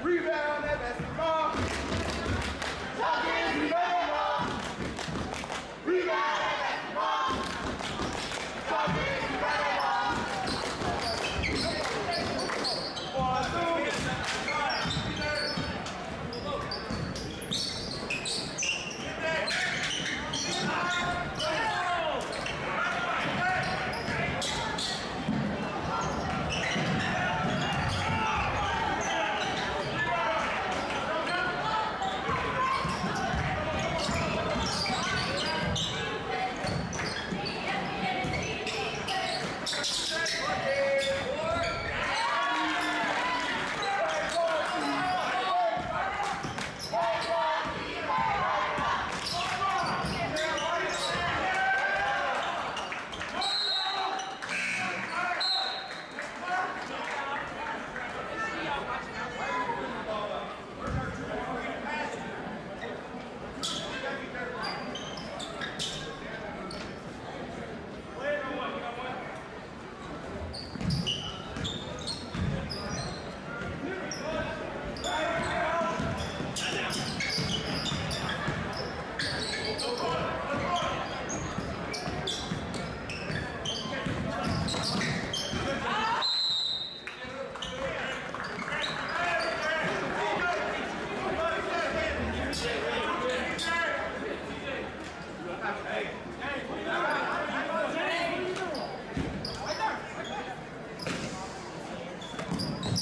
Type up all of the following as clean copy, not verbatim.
Rebound at basketball. Talking rebound. Rebound at basketball. Talking rebound.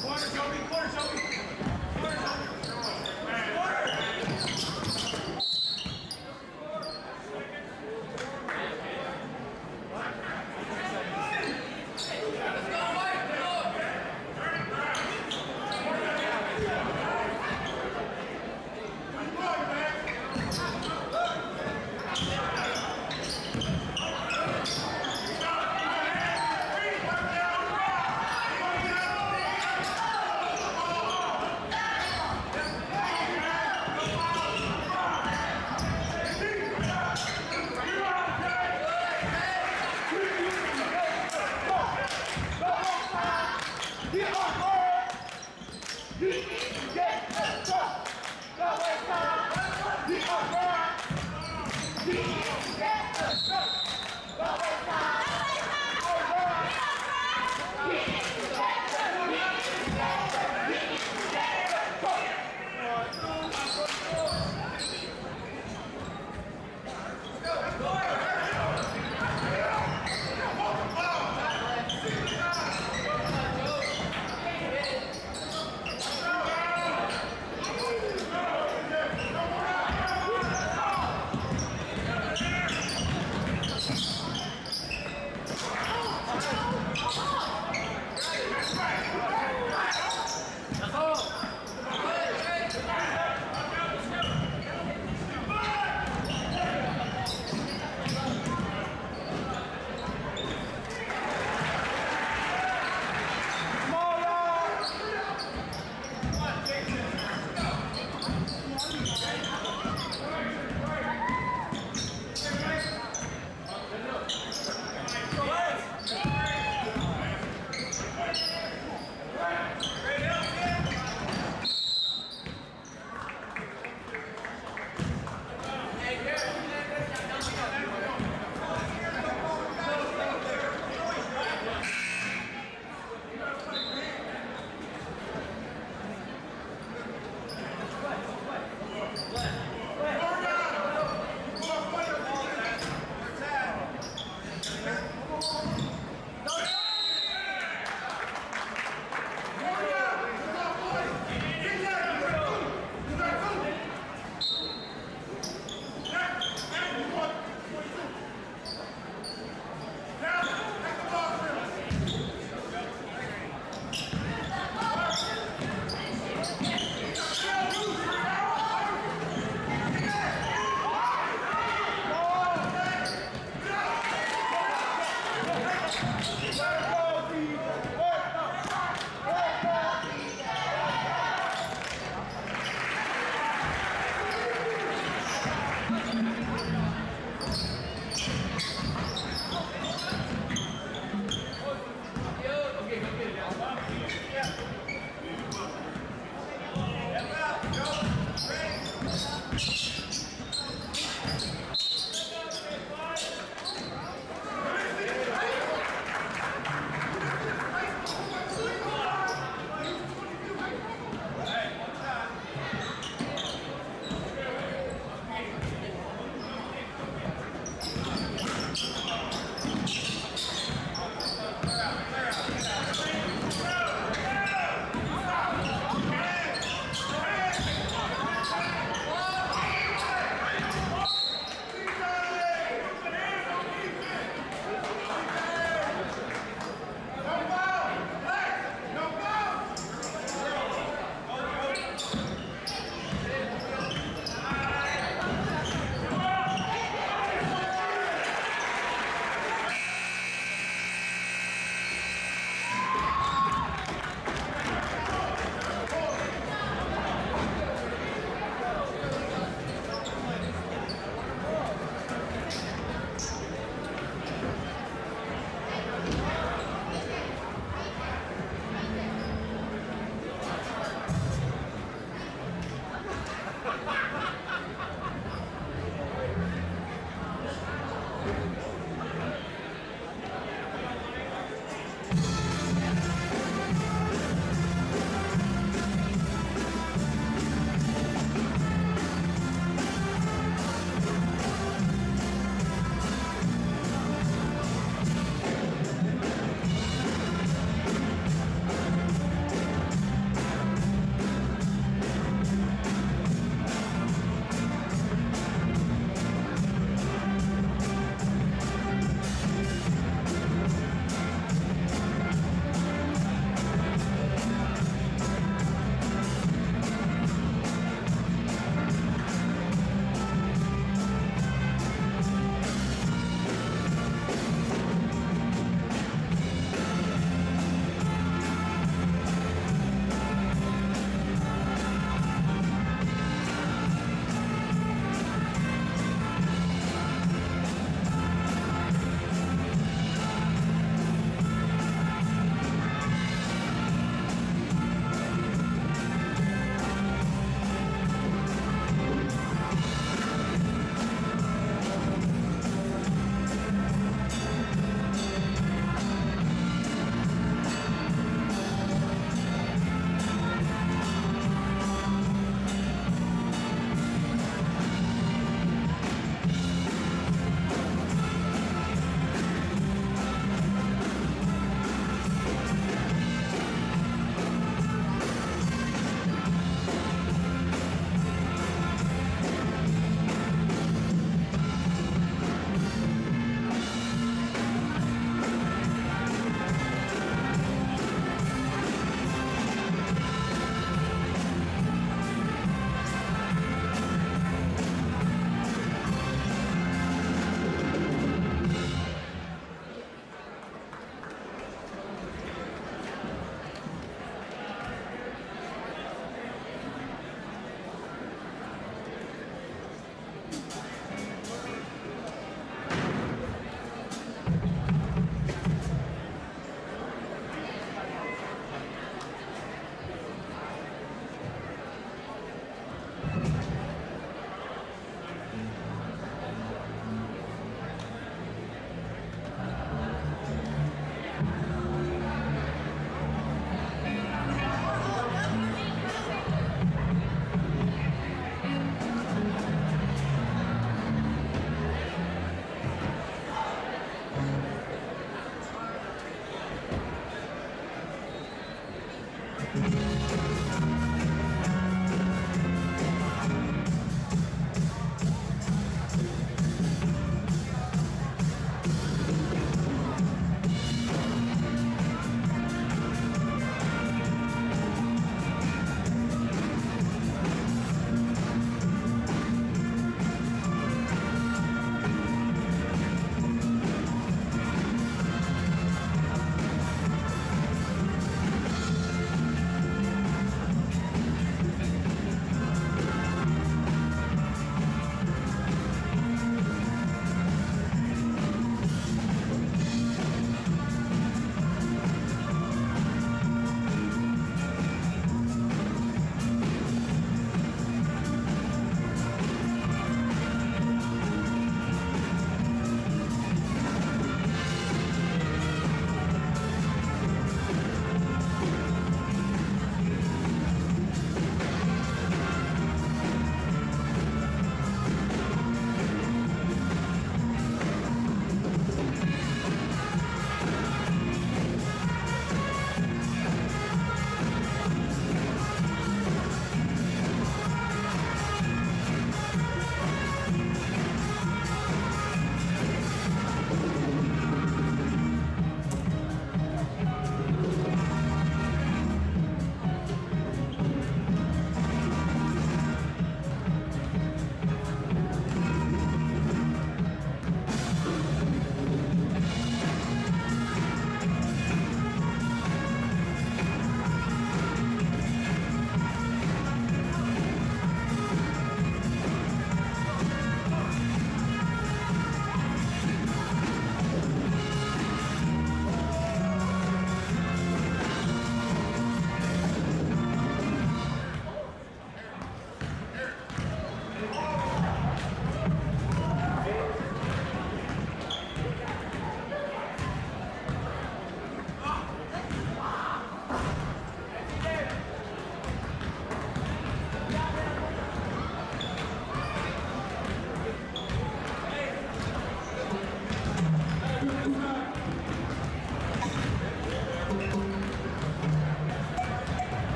1, 2.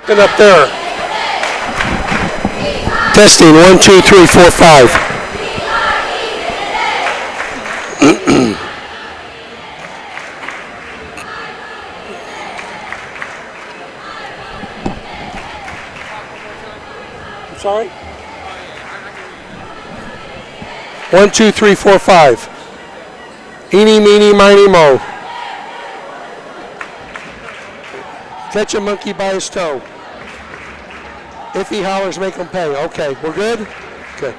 Get up there. Testing, 1, 2, 3, 4, 5. I'm sorry? 1, 2, 3, 4, 5. Eeny, meeny, miny, mo. Catch a monkey by his toe. If he hollers, make him pay. Okay, we're good? Okay.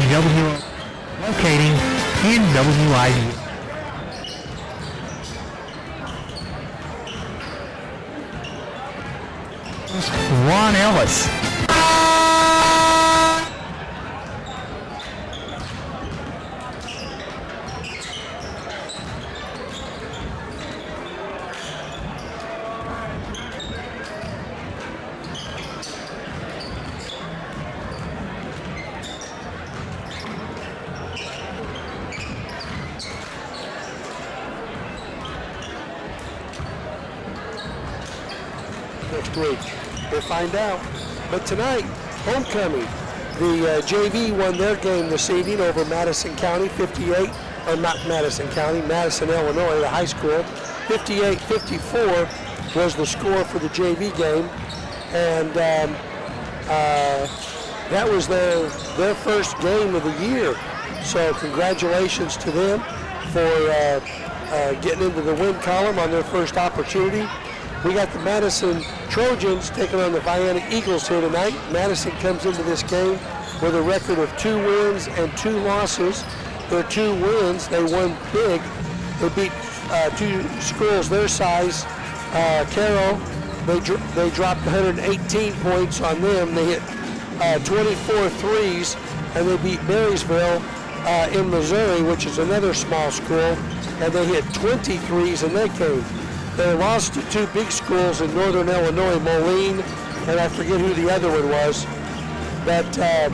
EW locating in WIU. Ron Ellis. Next week, we'll find out. But tonight, homecoming. The JV won their game this evening over Madison County, 58, or not Madison County, Madison, Illinois, the high school. 58-54 was the score for the JV game. And that was their first game of the year. So congratulations to them for getting into the win column on their first opportunity. We got the Madison Trojans taking on the Vienna Eagles here tonight. Madison comes into this game with a record of 2 wins and 2 losses. Their 2 wins, they won big. They beat 2 schools their size. Carroll, they dropped 118 points on them. They hit 24 threes, and they beat Marysville in Missouri, which is another small school, and they hit 20 threes in that game. They lost to 2 big schools in northern Illinois, Moline, and I forget who the other one was. But they're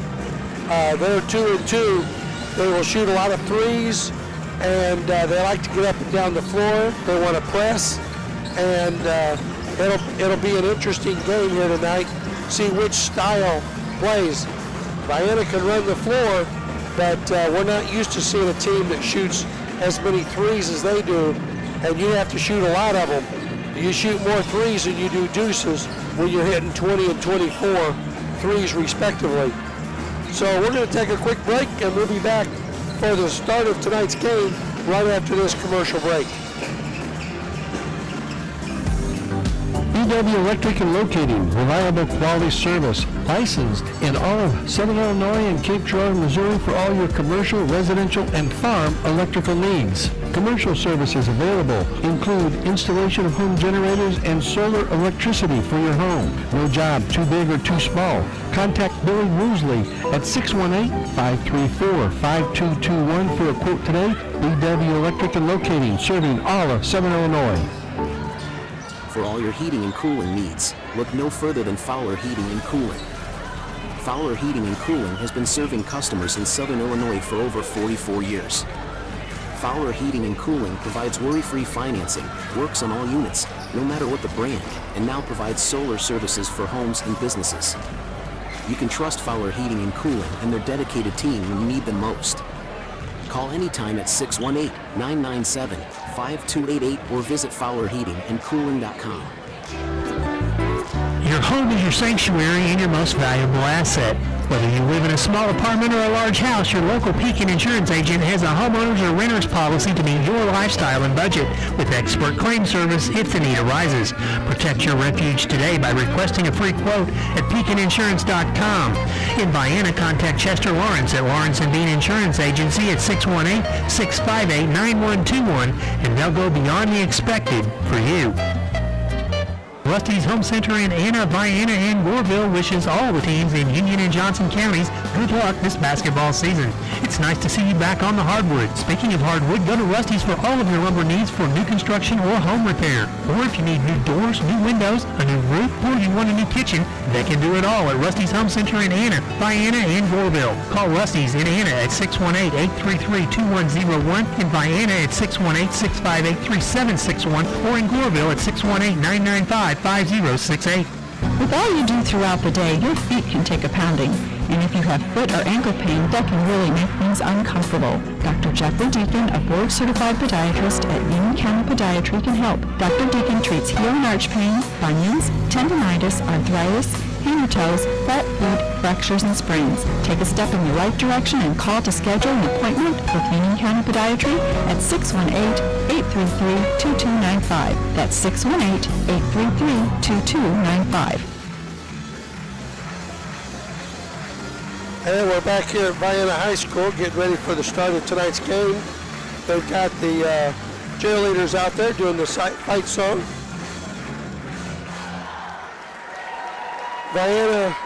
2-2. They will shoot a lot of threes, and they like to get up and down the floor. They want to press, and it'll be an interesting game here tonight. See which style plays. Vienna can run the floor, but we're not used to seeing a team that shoots as many threes as they do. And you have to shoot a lot of them. You shoot more threes than you do deuces when you're hitting 20 and 24 threes respectively. So we're going to take a quick break, and we'll be back for the start of tonight's game right after this commercial break. EW Electric and Locating, reliable quality service, licensed in all of Southern Illinois and Cape Girardeau, Missouri for all your commercial, residential, and farm electrical needs. Commercial services available include installation of home generators and solar electricity for your home. No job too big or too small. Contact Billy Woosley at 618-534-5221 for a quote today. EW Electric and Locating, serving all of Southern Illinois. For all your heating and cooling needs, look no further than Fowler Heating and Cooling. Fowler Heating and Cooling has been serving customers in Southern Illinois for over 44 years. Fowler Heating and Cooling provides worry-free financing, works on all units, no matter what the brand, and now provides solar services for homes and businesses. You can trust Fowler Heating and Cooling and their dedicated team when you need them most. Call anytime at 618-997-5288 or visit FowlerHeatingandCooling.com. Your home is your sanctuary and your most valuable asset. Whether you live in a small apartment or a large house, your local Pekin Insurance agent has a homeowner's or renter's policy to meet your lifestyle and budget. With expert claim service if the need arises. Protect your refuge today by requesting a free quote at PekinInsurance.com. In Vienna, contact Chester Lawrence at Lawrence & Bean Insurance Agency at 618-658-9121, and they'll go beyond the expected for you. Rusty's Home Center in Anna, Vienna, and Goreville wishes all the teams in Union and Johnson counties good luck this basketball season. It's nice to see you back on the hardwood. Speaking of hardwood, go to Rusty's for all of your lumber needs for new construction or home repair. Or if you need new doors, new windows, a new roof, or you want a new kitchen, they can do it all at Rusty's Home Center in Anna, Vienna, and Goreville. Call Rusty's in Anna at 618-833-2101, in Vienna at 618-658-3761, or in Goreville at 618-995-5068. With all you do throughout the day, your feet can take a pounding. And if you have foot or ankle pain, that can really make things uncomfortable. Dr. Jeffrey Deacon, a board-certified podiatrist at Union County Podiatry, can help. Dr. Deacon treats heel and arch pain, bunions, tendinitis, arthritis, hammer toes, flat feet, fractures, and sprains. Take a step in the right direction and call to schedule an appointment with Union County Podiatry at 618-833-2295. That's 618-833-2295. And we're back here at Vienna High School getting ready for the start of tonight's game. They've got the cheerleaders out there doing the fight song. Vienna,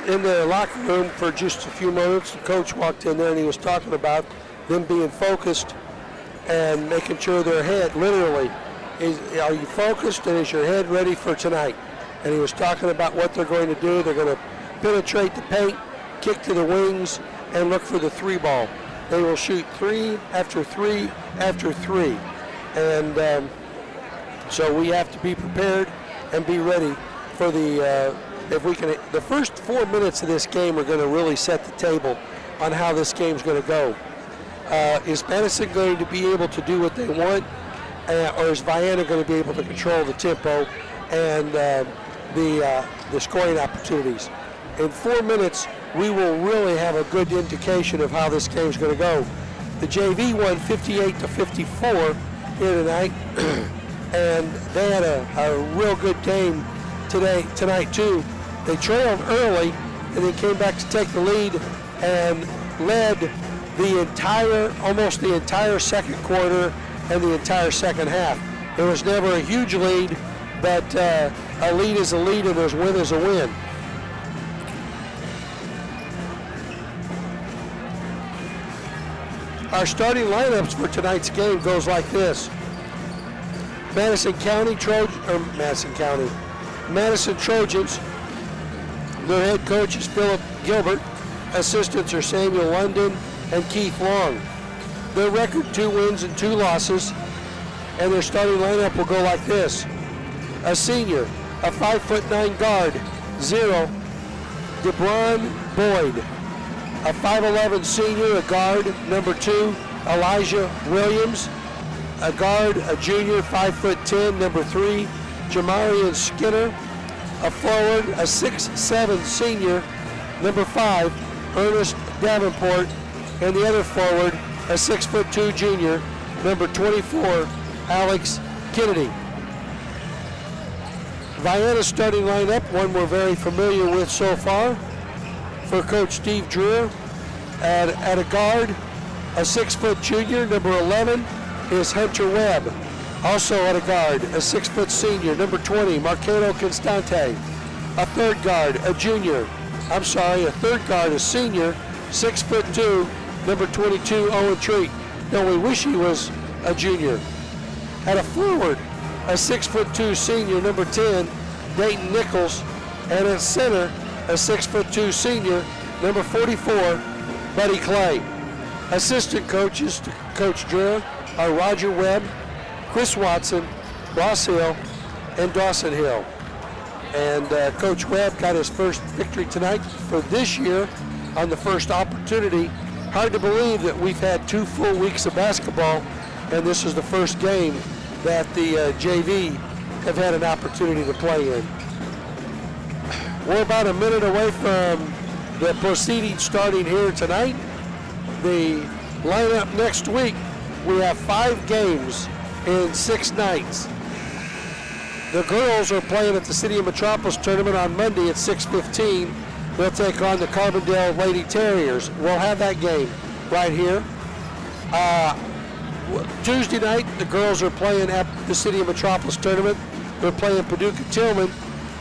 in the locker room for just a few moments, the coach walked in there and he was talking about them being focused and making sure their head, literally, are you focused and is your head ready for tonight? And he was talking about what they're going to do. They're going to penetrate the paint, kick to the wings, and look for the 3 ball. They will shoot 3 after 3 after 3. And so we have to be prepared and be ready for the, the first 4 minutes of this game are going to really set the table on how this game's going to go. Is Madison going to be able to do what they want, or is Vienna going to be able to control the tempo and the scoring opportunities? In 4 minutes, we will really have a good indication of how this game's going to go. The JV won 58-54 here tonight, and they had a real good game tonight too. They trailed early and then came back to take the lead and led almost the entire second quarter and the entire second half. It was never a huge lead, but a lead is a lead and a win is a win. Our starting lineups for tonight's game goes like this. Madison Trojans. Their head coach is Philip Gilbert. Assistants are Samuel London and Keith Long. Their record, 2 wins and 2 losses. And their starting lineup will go like this. A senior, a 5'9" guard, 0, DeBron Boyd. A 5'11" senior, a guard, number 2, Elijah Williams. A guard, a junior, 5'10", number 3, Jamarian Skinner. A forward, a 6'7" senior, number 5, Ernest Davenport. And the other forward, a 6'2" junior, number 24, Alex Kennedy. Vienna's starting lineup, one we're very familiar with so far. For Coach Steve Dreer, at a guard, a 6' junior, number 11, is Hunter Webb. Also at a guard, a 6' senior, number 20, Marcelo Constante. A third guard, a third guard, a senior, 6'2", number 22, Owen Treat. No, we wish he was a junior. At a forward, a 6'2" senior, number 10, Dayton Nichols. And at center, a 6'2" senior, number 44, Buddy Clay. Assistant coaches to Coach Dreher are Roger Webb, Chris Watson, Ross Hill, and Dawson Hill. And Coach Webb got his first victory tonight for this year on the first opportunity. Hard to believe that we've had 2 full weeks of basketball, and this is the first game that the JV have had an opportunity to play in. We're about a minute away from the proceedings starting here tonight. The lineup next week, we have 5 games in 6 nights. The girls are playing at the City of Metropolis tournament on Monday at 6:15. They'll take on the Carbondale Lady Terriers. We'll have that game right here. Tuesday night, the girls are playing at the City of Metropolis tournament. They're playing Paducah Tillman.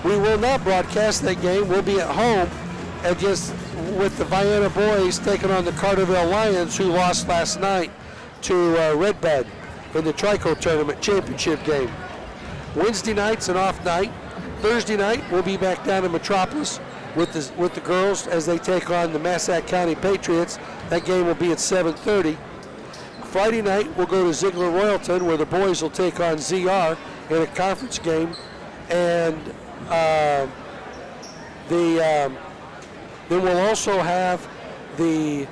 We will not broadcast that game. We'll be at home and just with the Vienna boys taking on the Carterville Lions, who lost last night to Redbud in the Trico Tournament championship game. Wednesday night's an off night. Thursday night, we'll be back down in Metropolis with the girls as they take on the Massac County Patriots. That game will be at 7:30. Friday night, we'll go to Ziegler Royalton, where the boys will take on ZR in a conference game. And then we'll also have the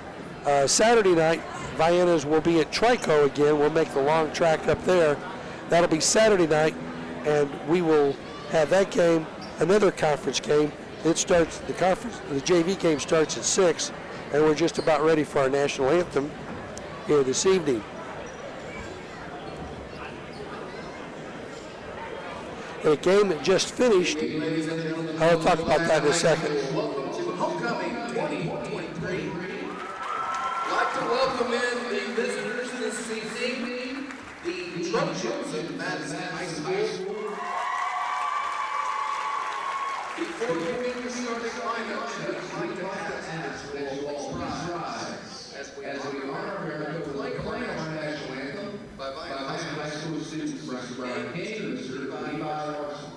Saturday night. Vienna's will be at Trico again. We'll make the long track up there. That'll be Saturday night, and we will have that game, another conference game. It starts, the JV game starts at 6, and we're just about ready for our national anthem here this evening. in a game that just finished. I'll talk about that in a second. Welcome to Homecoming 2023. I'd like to welcome in the visitors this evening, the Trojans of Madison High School. Before giving the starting lineup, I'd like to ask that you all rise as we honor the playing of our national anthem by Vienna High School students Brian King and Mr. Levi Larson.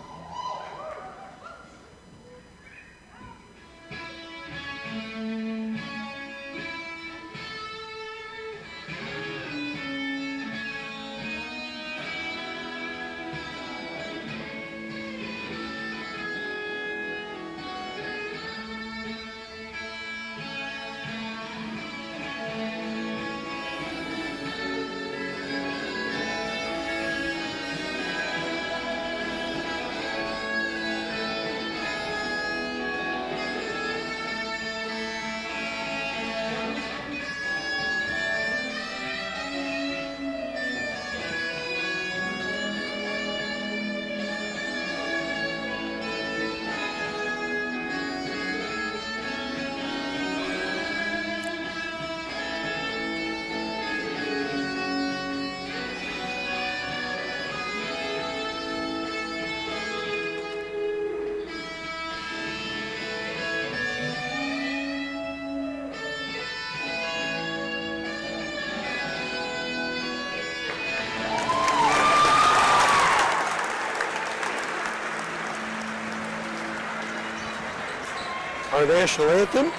Our national anthem.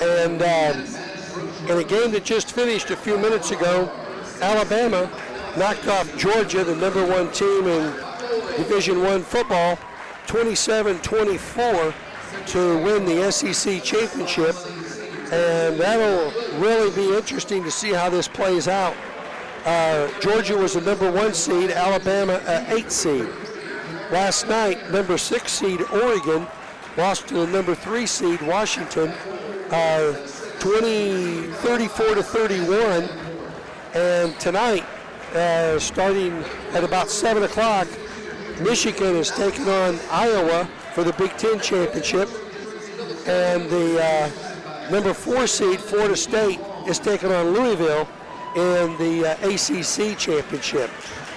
And in a game that just finished a few minutes ago, Alabama knocked off Georgia, the #1 team in Division I football, 27-24 to win the SEC championship. And that'll really be interesting to see how this plays out. Georgia was the #1 seed, Alabama an 8 seed. Last night, #6 seed Oregon lost to the #3 seed Washington, 34-31. And tonight, starting at about 7 o'clock, Michigan is taking on Iowa for the Big Ten championship, and the #4 seed Florida State is taking on Louisville in the ACC championship.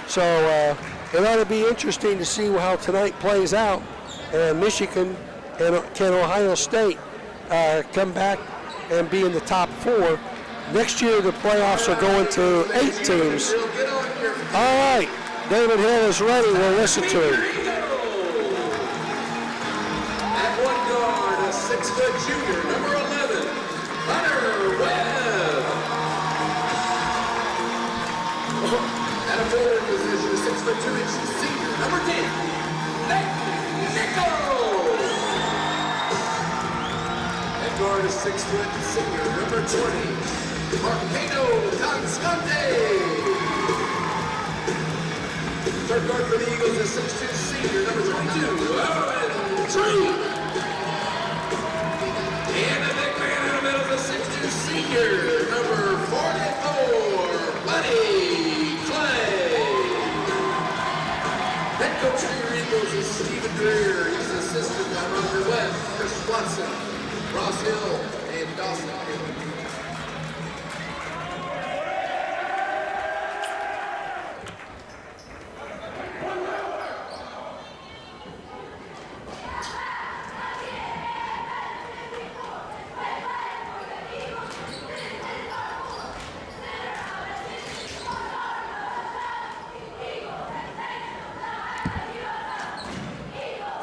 So it ought to be interesting to see how tonight plays out. And Michigan and can Ohio State come back and be in the top 4. Next year, the playoffs are going to 8 teams. All right, David Hill is ready. We'll listen to him. At one guard, a 6-foot junior, #11, Hunter Webb. At a forward position, 6'2" senior, #10, Nate Nichols. At guard, a 6-foot senior, #20, Marqueno Conscante. Third guard for the Eagles, a 6'2" senior, #22, Owen Tree. And the big man in the middle, the 6'2" senior, #44, Buddy Clay. Head coach for your Eagles is Stephen Greer. He's assisted by Roger Webb, Chris Watson, Ross Hill, and Dawson Hill.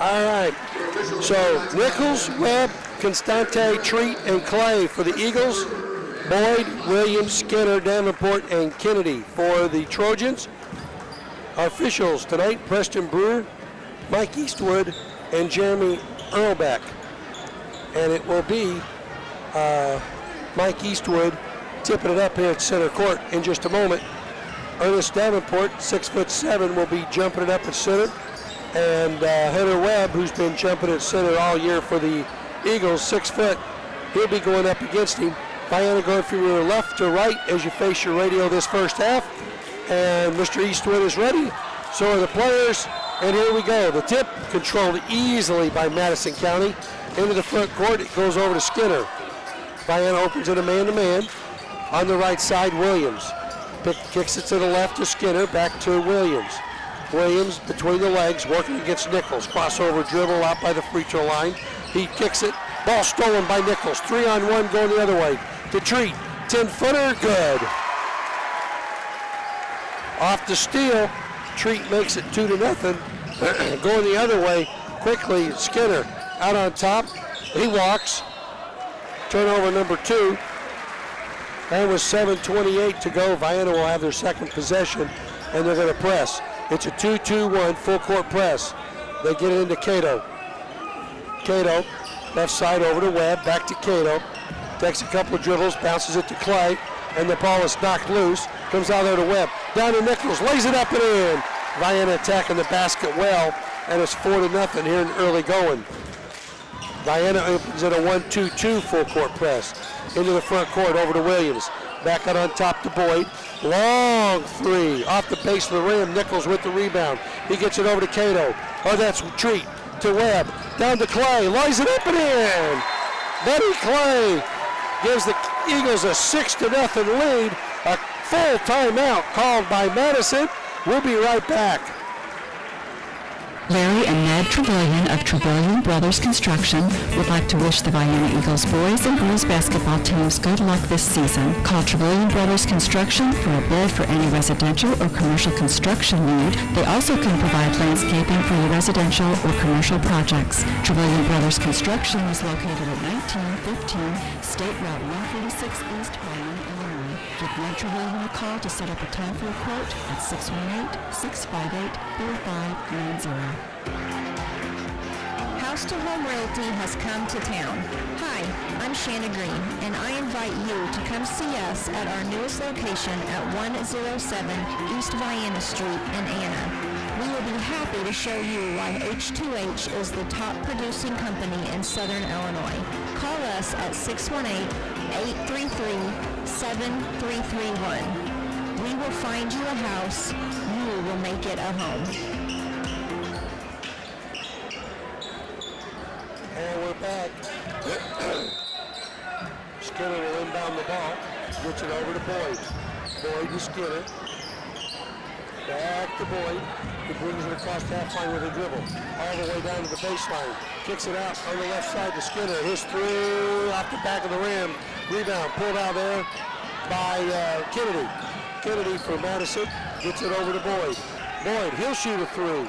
All right, so Nichols, Webb, Constante, Treat, and Clay for the Eagles. Boyd, Williams, Skinner, Davenport, and Kennedy for the Trojans. Our officials tonight, Preston Brewer, Mike Eastwood, and Jeremy Earlbeck. And it will be Mike Eastwood tipping it up here at center court in just a moment. Ernest Davenport, 6'7", will be jumping it up at center. And Hunter Webb, who's been jumping at center all year for the Eagles, 6 foot, he'll be going up against him. Vienna, going from your left to right as you face your radio this first half. And Mr. Eastwood is ready. So are the players. And here we go. The tip controlled easily by Madison County. Into the front court, it goes over to Skinner. Vienna opens it a man-to-man. On the right side, Williams. Kicks it to the left to Skinner, back to Williams. Williams between the legs, working against Nichols. Crossover dribble out by the free throw line. He kicks it. Ball stolen by Nichols. 3-on-1 going the other way. To Treat. 10-footer, good. Off the steal. Treat makes it 2-0. Going the other way quickly. Skinner out on top. He walks. Turnover number 2. And with 7:28 to go, Vienna will have their second possession, and they're going to press. It's a 2-2-1 full court press. They get it into Cato. Cato, left side over to Webb, back to Cato. Takes a couple of dribbles, bounces it to Clay, and the ball is knocked loose. Comes out there to Webb. Down to Nichols, lays it up and in. Vienna attacking the basket well, and it's 4-0 here in early going. Vienna opens it a 1-2-2 full court press. Into the front court, over to Williams. Back out on top to Boyd. Long three, off the base of the rim. Nichols with the rebound. He gets it over to Cato. Oh, that's Treat to Webb. Down to Clay, lays it up and in. Buddy Clay gives the Eagles a 6-0 lead. A full timeout called by Madison. We'll be right back. Larry and Ned Trevelyan of Trevelyan Brothers Construction would like to wish the Vienna Eagles boys and girls basketball teams good luck this season. Call Trevelyan Brothers Construction for a bid for any residential or commercial construction need. They also can provide landscaping for your residential or commercial projects. Trevelyan Brothers Construction is located at 1915 State Route 146 East, Vienna, Illinois. Give Ned Trevelyan a call to set up a time for a quote at 618-658-4590. House to Home Realty has come to town. Hi, I'm Shanna Green, and I invite you to come see us at our newest location at 107 East Vienna Street in Anna. We will be happy to show you why H2H is the top producing company in Southern Illinois. Call us at 618-833-7331. We will find you a house. You will make it a home. And we're back. Skinner will inbound the ball. Gets it over to Boyd. Boyd to Skinner. Back to Boyd. He brings it across the half line with a dribble. All the way down to the baseline. Kicks it out on the left side to Skinner. His three off the back of the rim. Rebound pulled out there by Kennedy. Kennedy for Madison. Gets it over to Boyd. Boyd, he'll shoot a three.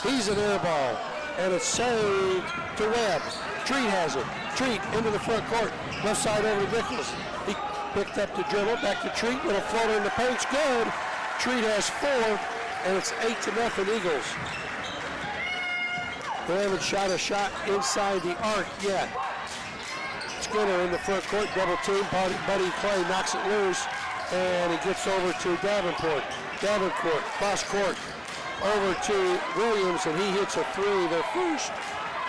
He's an air ball. And it's saved to Webb. Treat has it. Treat into the front court. Left side over to Nichols. He picked up the dribble. Back to Treat. Little floater in the paint's good. Treat has 4, and it's 8-0 Eagles. They haven't shot a shot inside the arc yet. Skinner in the front court. Double team. Buddy Clay knocks it loose, and he gets over to Davenport. Davenport, cross court. Over to Williams, and he hits a three, their first,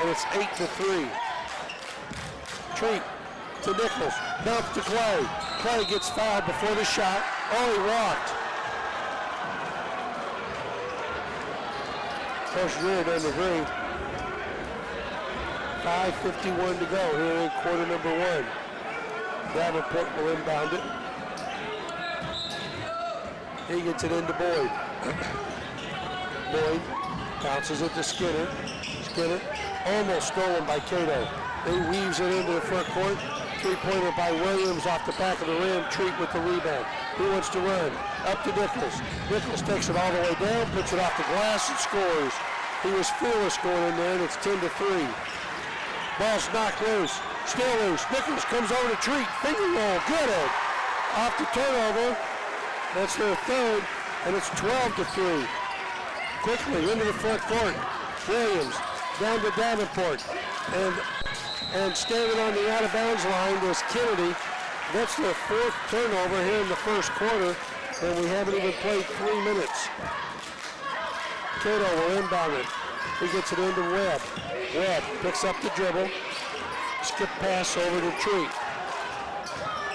and it's 8-3. Treat to Nichols, bounce to Clay. Clay gets fouled before the shot. Oh, he walked. Coach Rear doesn't agree. 5:51 to go here in quarter number 1. Davenport will inbound it. He gets it into Boyd. Boyd bounces it to Skinner. Skinner almost stolen by Cato. He weaves it into the front court. Three-pointer by Williams off the back of the rim. Treat with the rebound. He wants to run. Up to Nichols. Nichols takes it all the way down, puts it off the glass, and scores. He was fearless going in there, and it's 10-3. Ball's knocked loose. Still loose. Nichols comes over to Treat. Finger roll. Good it. Off the turnover. That's their third, and it's 12-3. Quickly into the front court. Williams down to Davenport. And standing on the out-of-bounds line was Kennedy. That's their 4th turnover here in the first quarter, and we haven't even played 3 minutes. Cato will inbound it. He gets it into Webb. Webb picks up the dribble. Skip pass over to Treat.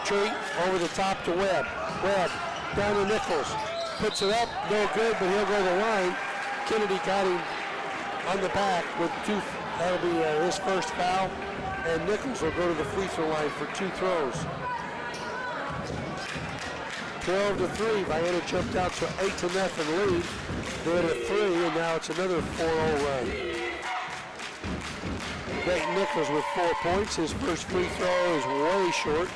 Treat over the top to Webb. Webb down to Nichols. puts it up, no good, but he'll go to the line. Kennedy got him on the back with 2, that'll be his first foul, and Nichols will go to the free throw line for 2 throws. 12-3, Vienna jumped out to 8-0 lead. They had a 3, and now it's another 4-0 run. Dayton Nichols with 4 points. His first free throw is way short.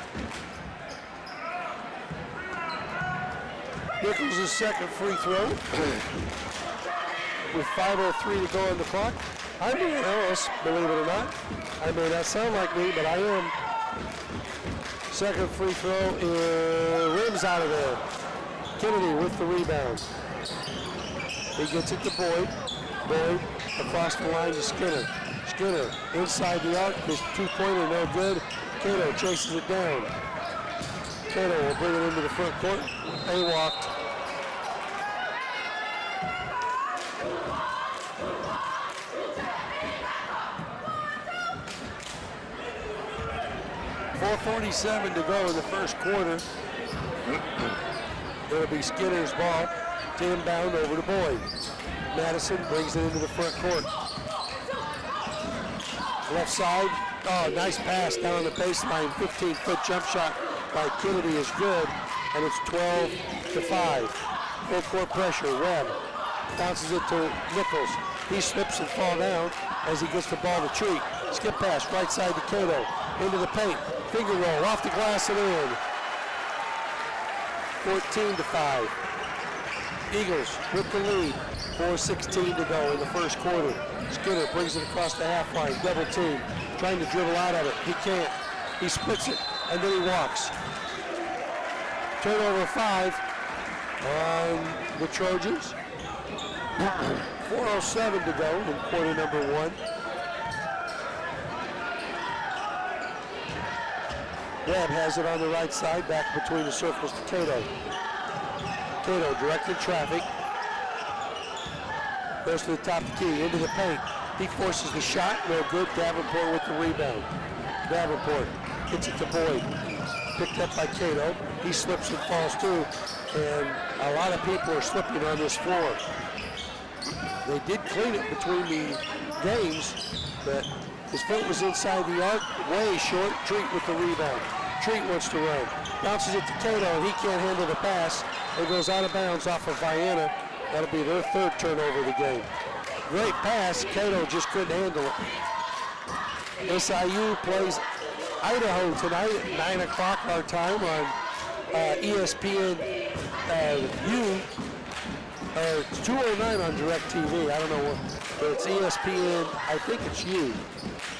Nichols' second free throw with 5:03 to go on the clock. I'm Ian Ellis, believe it or not. I may not sound like me, but I am. Second free throw rims out of there. Kennedy with the rebound. He gets it to Boyd. Boyd across the line to Skinner. Skinner inside the arc. His 2-pointer no good. Cato chases it down. Cato will bring it into the front court. They walked. .447 to go in the first quarter. It'll be Skinner's ball to inbound over to Boyd. Madison brings it into the front court. Left side. Oh, nice pass down on the baseline. 15-foot jump shot by Kennedy is good, and it's 12-5. Full court pressure. Webb bounces it to Nichols. He slips and falls down as he gets the ball to Treat. Skip pass right side to Cato. Into the paint. Finger roll off the glass and in. 14-5. Eagles with the lead. 4:16 to go in the first quarter. Skinner brings it across the half line. Double team. Trying to dribble out of it. He can't. He splits it and then he walks. Turnover 5 on the Trojans. 4:07 to go in quarter number 1. Webb has it on the right side, back between the circles to Cato. Cato directed traffic. Goes to the top of the key, into the paint. He forces the shot, no good. Davenport with the rebound. Davenport gets it to Boyd. Picked up by Cato. He slips and falls too, and a lot of people are slipping on this floor. They did clean it between the games, but his foot was inside the arc, way short. Treat with the rebound. Treat wants to run. Bounces it to Cato, and he can't handle the pass. It goes out of bounds off of Vienna. That'll be their third turnover of the game. Great pass. Cato just couldn't handle it. SIU plays Idaho tonight at 9 o'clock our time on ESPN U. It's 209 on DirecTV. I don't know what, but it's ESPN. I think it's U.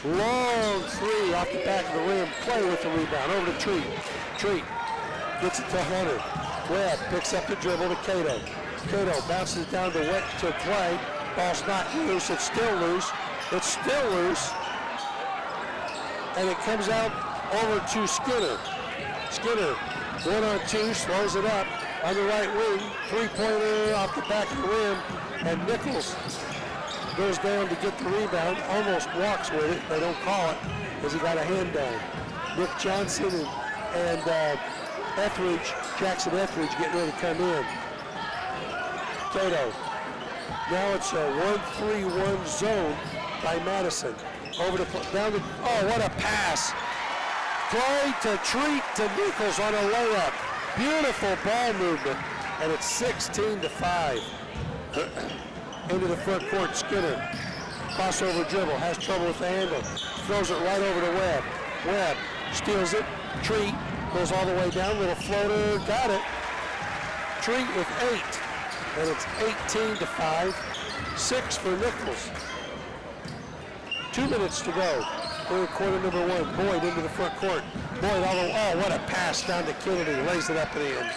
Long three off the back of the rim. Play with the rebound. Over to Treat. Treat gets it to Hunter. Webb picks up the dribble to Cato. Cato bounces it down to Clay. Ball's not loose. It's still loose. It's still loose. And it comes out over to Skinner. Skinner, 1-on-2, slows it up on the right wing. Three-pointer off the back of the rim. And Nichols goes down to get the rebound. Almost walks with it. They don't call it because he got a hand down. Nick Johnson and Etheridge, Jackson Etheridge getting ready to come in. Cato. Now it's a 1-3-1 zone by Madison. Over to down to, oh, what a pass. Clay to Treat to Nichols on a layup. Beautiful ball movement. And it's 16-5. Into the front court, Skinner. Crossover dribble, has trouble with the handle. Throws it right over to Webb. Webb steals it. Treat goes all the way down. Little floater, got it. Treat with 8. And it's 18-5. 6 for Nichols. 2 minutes to go. We're in quarter number 1. Boyd into the front court. Boyd all the way. Oh, what a pass down to Kennedy. Lays it up at the end.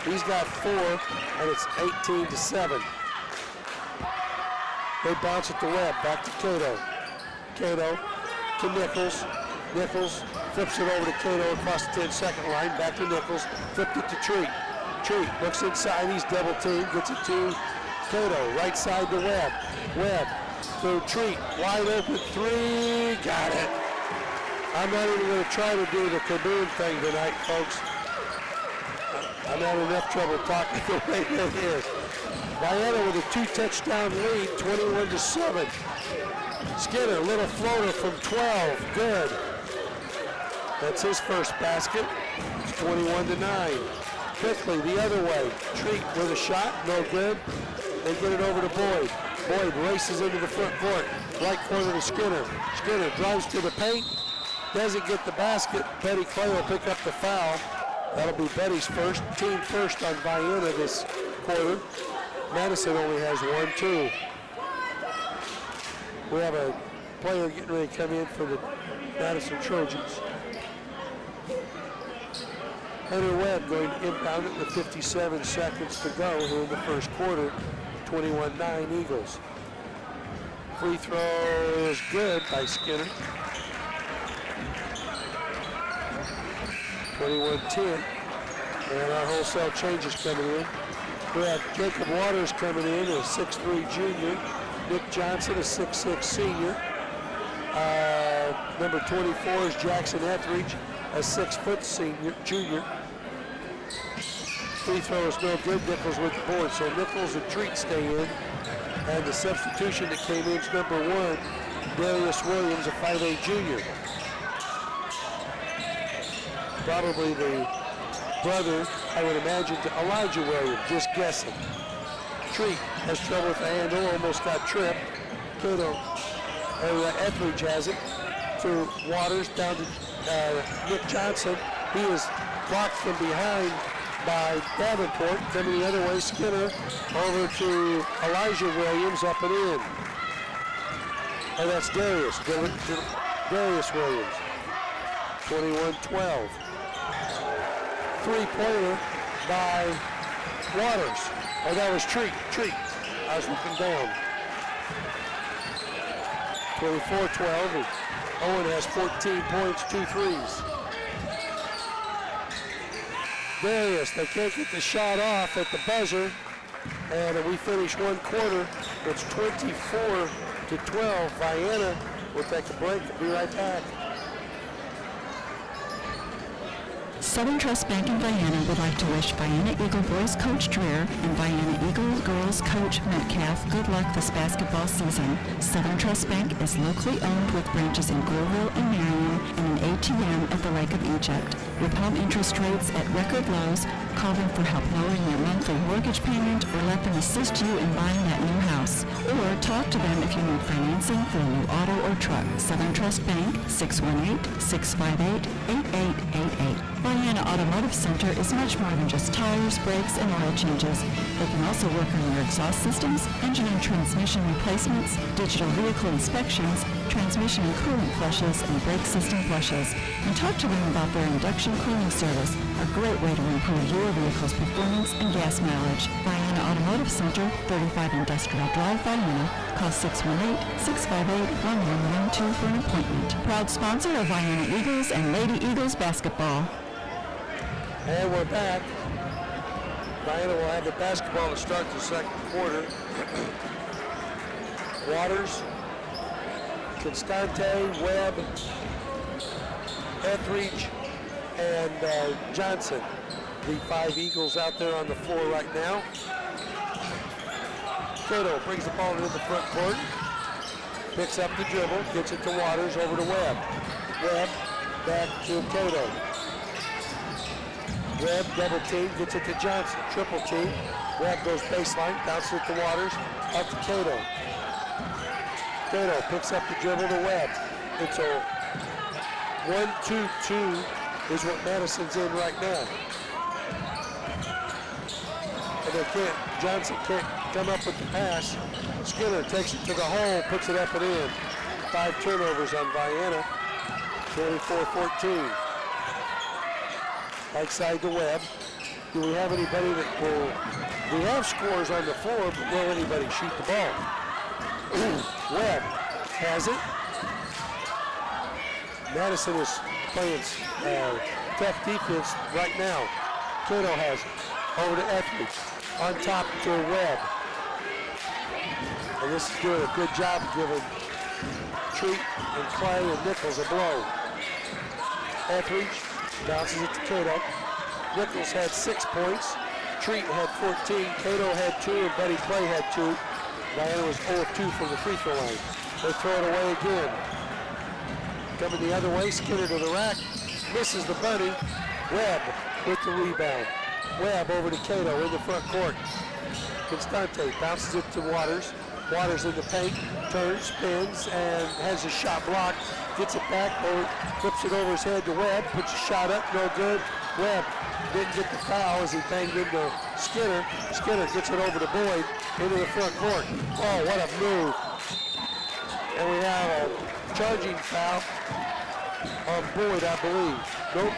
He's got 4, and it's 18-7. They bounce it to Webb. Back to Cato. Cato to Nichols. Nichols flips it over to Cato across the 10-second line. Back to Nichols. Flipped it to Treat. Treat looks inside. He's double teamed. Gets it to Cato. Right side to Webb. Webb to Treat. Wide open 3. Got it. I'm not even going to try to do the kaboom thing tonight, folks. I'm having enough trouble talking the way that is. Vienna with a 2-touchdown lead, 21-7. Skinner, little floater from 12, good. That's his first basket. It's 21-9. Quickly the other way. Treat with a shot, no good. They get it over to Boyd. Boyd races into the front court. Right corner to Skinner. Skinner drives to the paint. Doesn't get the basket. Betty Clay will pick up the foul. That'll be Betty's first, team first on Vienna this quarter. Madison only has 1, 2. We have a player getting ready to come in for the Madison Trojans. Hunter Webb going to inbound it with 57 seconds to go here in the first quarter. 21-9 Eagles. Free throw is good by Skinner. 21-10. And our wholesale changes coming in. We have Jacob Waters coming in, a 6'3 junior. Nick Johnson, a 6'6 senior. Number 24 is Jackson Etheridge, a 6-foot junior. Free throw is no good. Nichols with the board. So Nichols and Treat stay in. And the substitution that came in is number 1, Darius Williams, a 5'8 junior. Probably the brother, I would imagine, to Elijah Williams, just guessing. Treat has trouble with the handle, almost got tripped. Etheridge has it to Waters, down to Nick Johnson. He is blocked from behind by Davenport. Coming the other way, Skinner over to Elijah Williams, up and in. And that's Darius. Darius Williams. 21-12. Three-pointer by Waters. Oh, that was Treat. I was looking down. 24-12. Owen has 14 points, 2 threes. Darius, they can't get the shot off at the buzzer. And we finish one quarter. It's 24-12. Vienna will take a break and be right back. Southern Trust Bank in Vienna would like to wish Vienna Eagle Boys Coach Dreer and Vienna Eagle Girls Coach Metcalf good luck this basketball season. Southern Trust Bank is locally owned with branches in Greville and Marion and an ATM at the Lake of Egypt. With home interest rates at record lows, call them for help lowering your monthly mortgage payment or let them assist you in buying that new house. Or talk to them if you need financing for a new auto or truck. Southern Trust Bank, 618-658-8888. Vienna Automotive Center is much more than just tires, brakes, and oil changes. They can also work on your exhaust systems, engine and transmission replacements, digital vehicle inspections, transmission and coolant flushes, and brake system flushes. And talk to them about their induction cooling service, a great way to improve your vehicle's performance and gas mileage. Vienna Automotive Center, 35 Industrial Drive, Vienna. Call 618-658-1112 for an appointment. Proud sponsor of Vienna Eagles and Lady Eagles basketball. And we're back. Vienna will have the basketball to start the second quarter. Waters, Constante, Webb, Etheridge, and Johnson. The 5 Eagles out there on the floor right now. Cato brings the ball into the front court. Picks up the dribble, gets it to Waters, over to Webb. Webb back to Cato. Webb double team, gets it to Johnson, triple team. Webb goes baseline, bounces it to Waters, up to Cato. Cato picks up the dribble to Webb. It's a 1-2-2 is what Madison's in right now. And they can't, Johnson can't come up with the pass. Skinner takes it to the hole, puts it up and in. 5 turnovers on Vienna, 24-14. Right side to Webb. Do we have anybody that will, we have scores on the floor, but will anybody shoot the ball? Webb has it. Madison is playing tough defense right now. Cato has it. Over to Etheridge. On top to Webb. And this is doing a good job of giving Treat and Clay and Nichols a blow. Etheridge bounces it to Cato. Nichols had 6 points. Treat had 14. Cato had 2, and Buddy Clay had 2. Vienna was 0 of 2 from the free throw line. They throw it away again. Coming the other way, Skinner to the rack. Misses the bunny. Webb with the rebound. Webb over to Cato in the front court. Constante bounces it to Waters. Waters in the paint, turns, spins, and has a shot blocked. Gets it back, flips it over his head to Webb, puts a shot up, no good. Webb didn't get the foul as he banged into Skinner. Skinner gets it over to Boyd into the front court. Oh, what a move. And we have a charging foul on Boyd, I believe. Nope.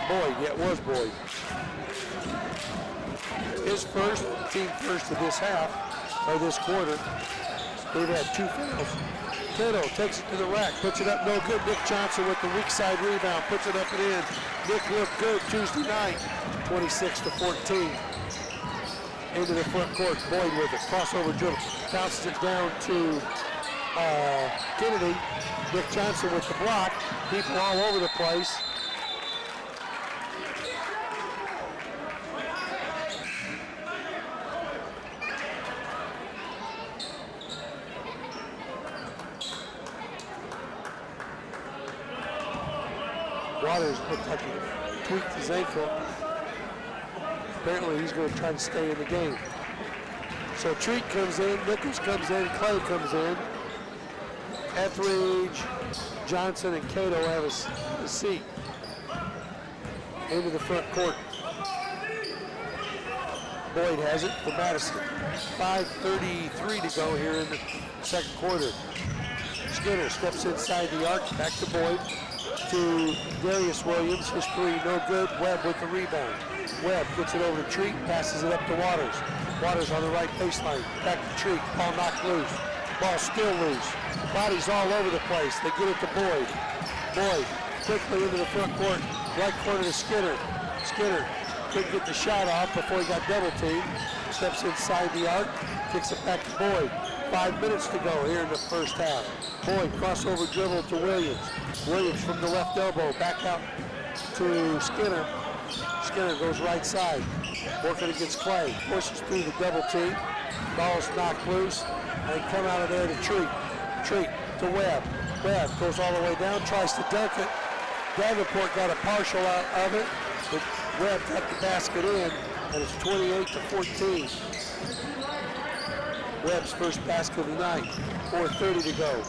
Boyd, yeah, it was Boyd. His first, team first of this half, or this quarter. They've had 2 fouls. Cato takes it to the rack, puts it up, no good. Nick Johnson with the weak side rebound, puts it up and in. Nick looked good Tuesday night, 26-14. Into the front court, Boyd with it, crossover dribble, bounces it down to Kennedy. Nick Johnson with the block, people all over the place. Waters looked like he tweaked his ankle. Apparently he's going to try to stay in the game. So Treat comes in, Nichols comes in, Clay comes in. Etheridge, Johnson, and Cato have a seat into the front court. Boyd has it for Madison. 5:33 to go here in the second quarter. Skinner steps inside the arc, back to Boyd. To Darius Williams, his 3 no good. Webb with the rebound. Webb gets it over to Treat, passes it up to Waters. Waters on the right baseline, back to Treat. Ball knocked loose. Ball still loose. Bodies all over the place. They get it to Boyd. Boyd quickly into the front court. Right corner to Skinner. Skinner couldn't get the shot off before he got double teamed. Steps inside the arc, kicks it back to Boyd. 5 minutes to go here in the first half. Boyd crossover dribble to Williams. Williams from the left elbow, back out to Skinner. Skinner goes right side, working against Clay. Forces through the double team. Ball's knocked loose, and come out of there to Treat. Treat to Webb. Webb goes all the way down, tries to dunk it. Davenport got a partial out of it, but Webb got the basket in, and it's 28-14. Webb's first basket of the night. 4:30 to go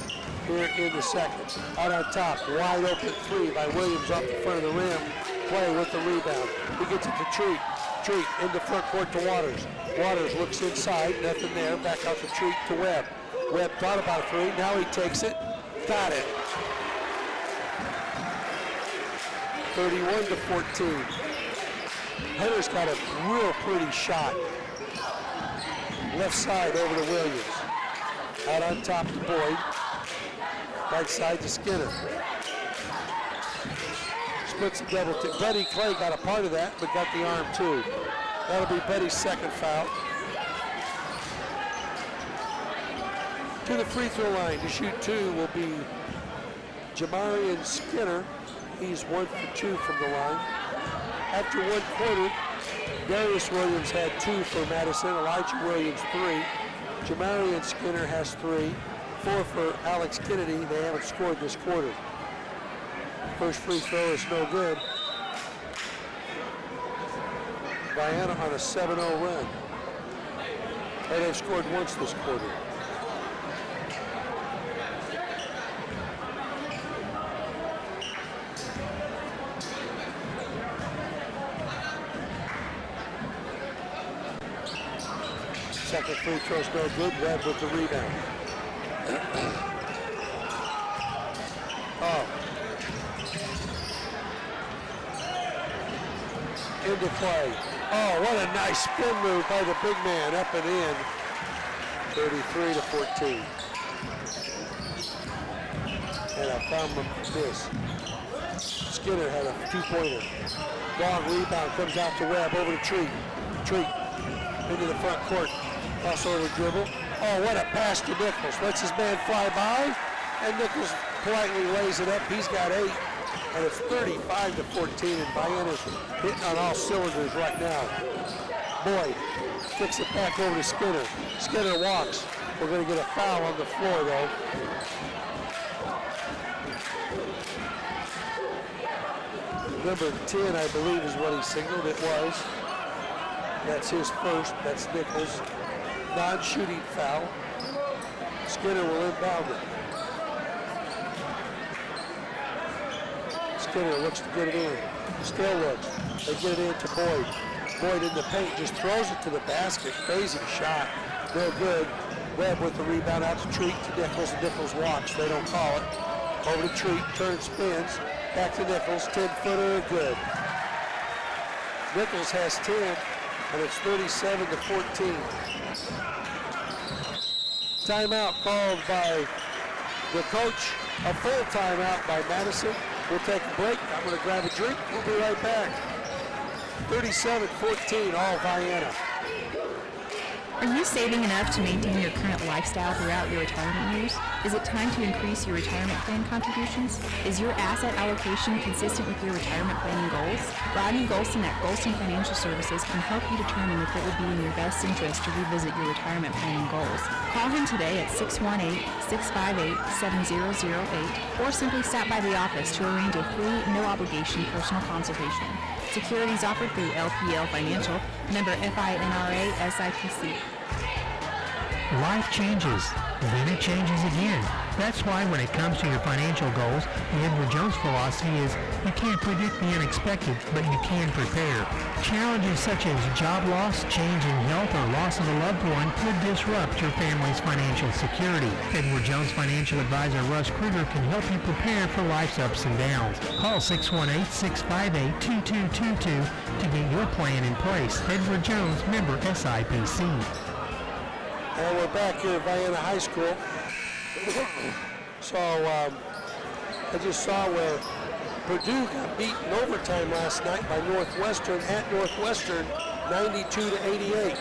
here in the second. Out on top, wide open 3 by Williams off the front of the rim. Clay with the rebound. He gets it to Treat. Treat in the front court to Waters. Waters looks inside, nothing there. Back out to Treat to Webb. Webb thought about a 3, now he takes it. Got it. 31-14. Hender's got a real pretty shot. Left side over to Williams. Out on top to Boyd. Right side to Skinner. Splits a double to Buddy Clay, got a part of that, but got the arm too. That'll be Buddy's second foul. To the free throw line to shoot 2 will be Jamarian Skinner. He's 1 for 2 from the line. After 1 quarter, Darius Williams had 2 for Madison, Elijah Williams 3. Jamarian Skinner has 3, 4 for Alex Kennedy. They haven't scored this quarter. First free throw is no good. Vienna on a 7-0 run. And they've scored once this quarter. Second free throw's no good. Webb with the rebound. Into Clay. Oh, what a nice spin move by the big man, up and in. 33-14. And I found him miss. Skinner had a 2-pointer. Long rebound comes out to Webb over to Treat. Treat into the front court. Crossover dribble. Oh, what a pass to Nichols. Lets his man fly by, and Nichols politely lays it up. He's got 8, and it's 35-14, and Vienna's hitting on all cylinders right now. Boyd kicks it back over to Skinner. Skinner walks. We're going to get a foul on the floor, though. Number 10, I believe, is what he signaled. It was. That's his first. That's Nichols. Non-shooting foul. Skinner will inbound it. Skinner looks to get it in. Still looks. They get it in to Boyd. Boyd in the paint just throws it to the basket. Crazy shot. No good. Webb with the rebound out to Treat to Nichols. Nichols walks. They don't call it. Over to Treat. Turns, spins. Back to Nichols. 10-footer. Good. Nichols has 10, and it's 37-14. Timeout called by the coach. A full timeout by Madison. We'll take a break. I'm going to grab a drink. We'll be right back. 37-14, all Vienna. Are you saving enough to maintain your current lifestyle throughout your retirement years? Is it time to increase your retirement plan contributions? Is your asset allocation consistent with your retirement planning goals? Rodney Golston at Golston Financial Services can help you determine if it would be in your best interest to revisit your retirement planning goals. Call him today at 618-658-7008 or simply stop by the office to arrange a free, no-obligation personal consultation. Securities offered through LPL Financial, member FINRA SIPC. Life changes, then it changes again. That's why when it comes to your financial goals, the Edward Jones philosophy is you can't predict the unexpected, but you can prepare. Challenges such as job loss, change in health, or loss of a loved one could disrupt your family's financial security. Edward Jones financial advisor Russ Kruger can help you prepare for life's ups and downs. Call 618-658-2222 to get your plan in place. Edward Jones, member SIPC. And we're back here at Vienna High School. So I just saw where Purdue got beaten overtime last night by Northwestern at Northwestern, 92-88.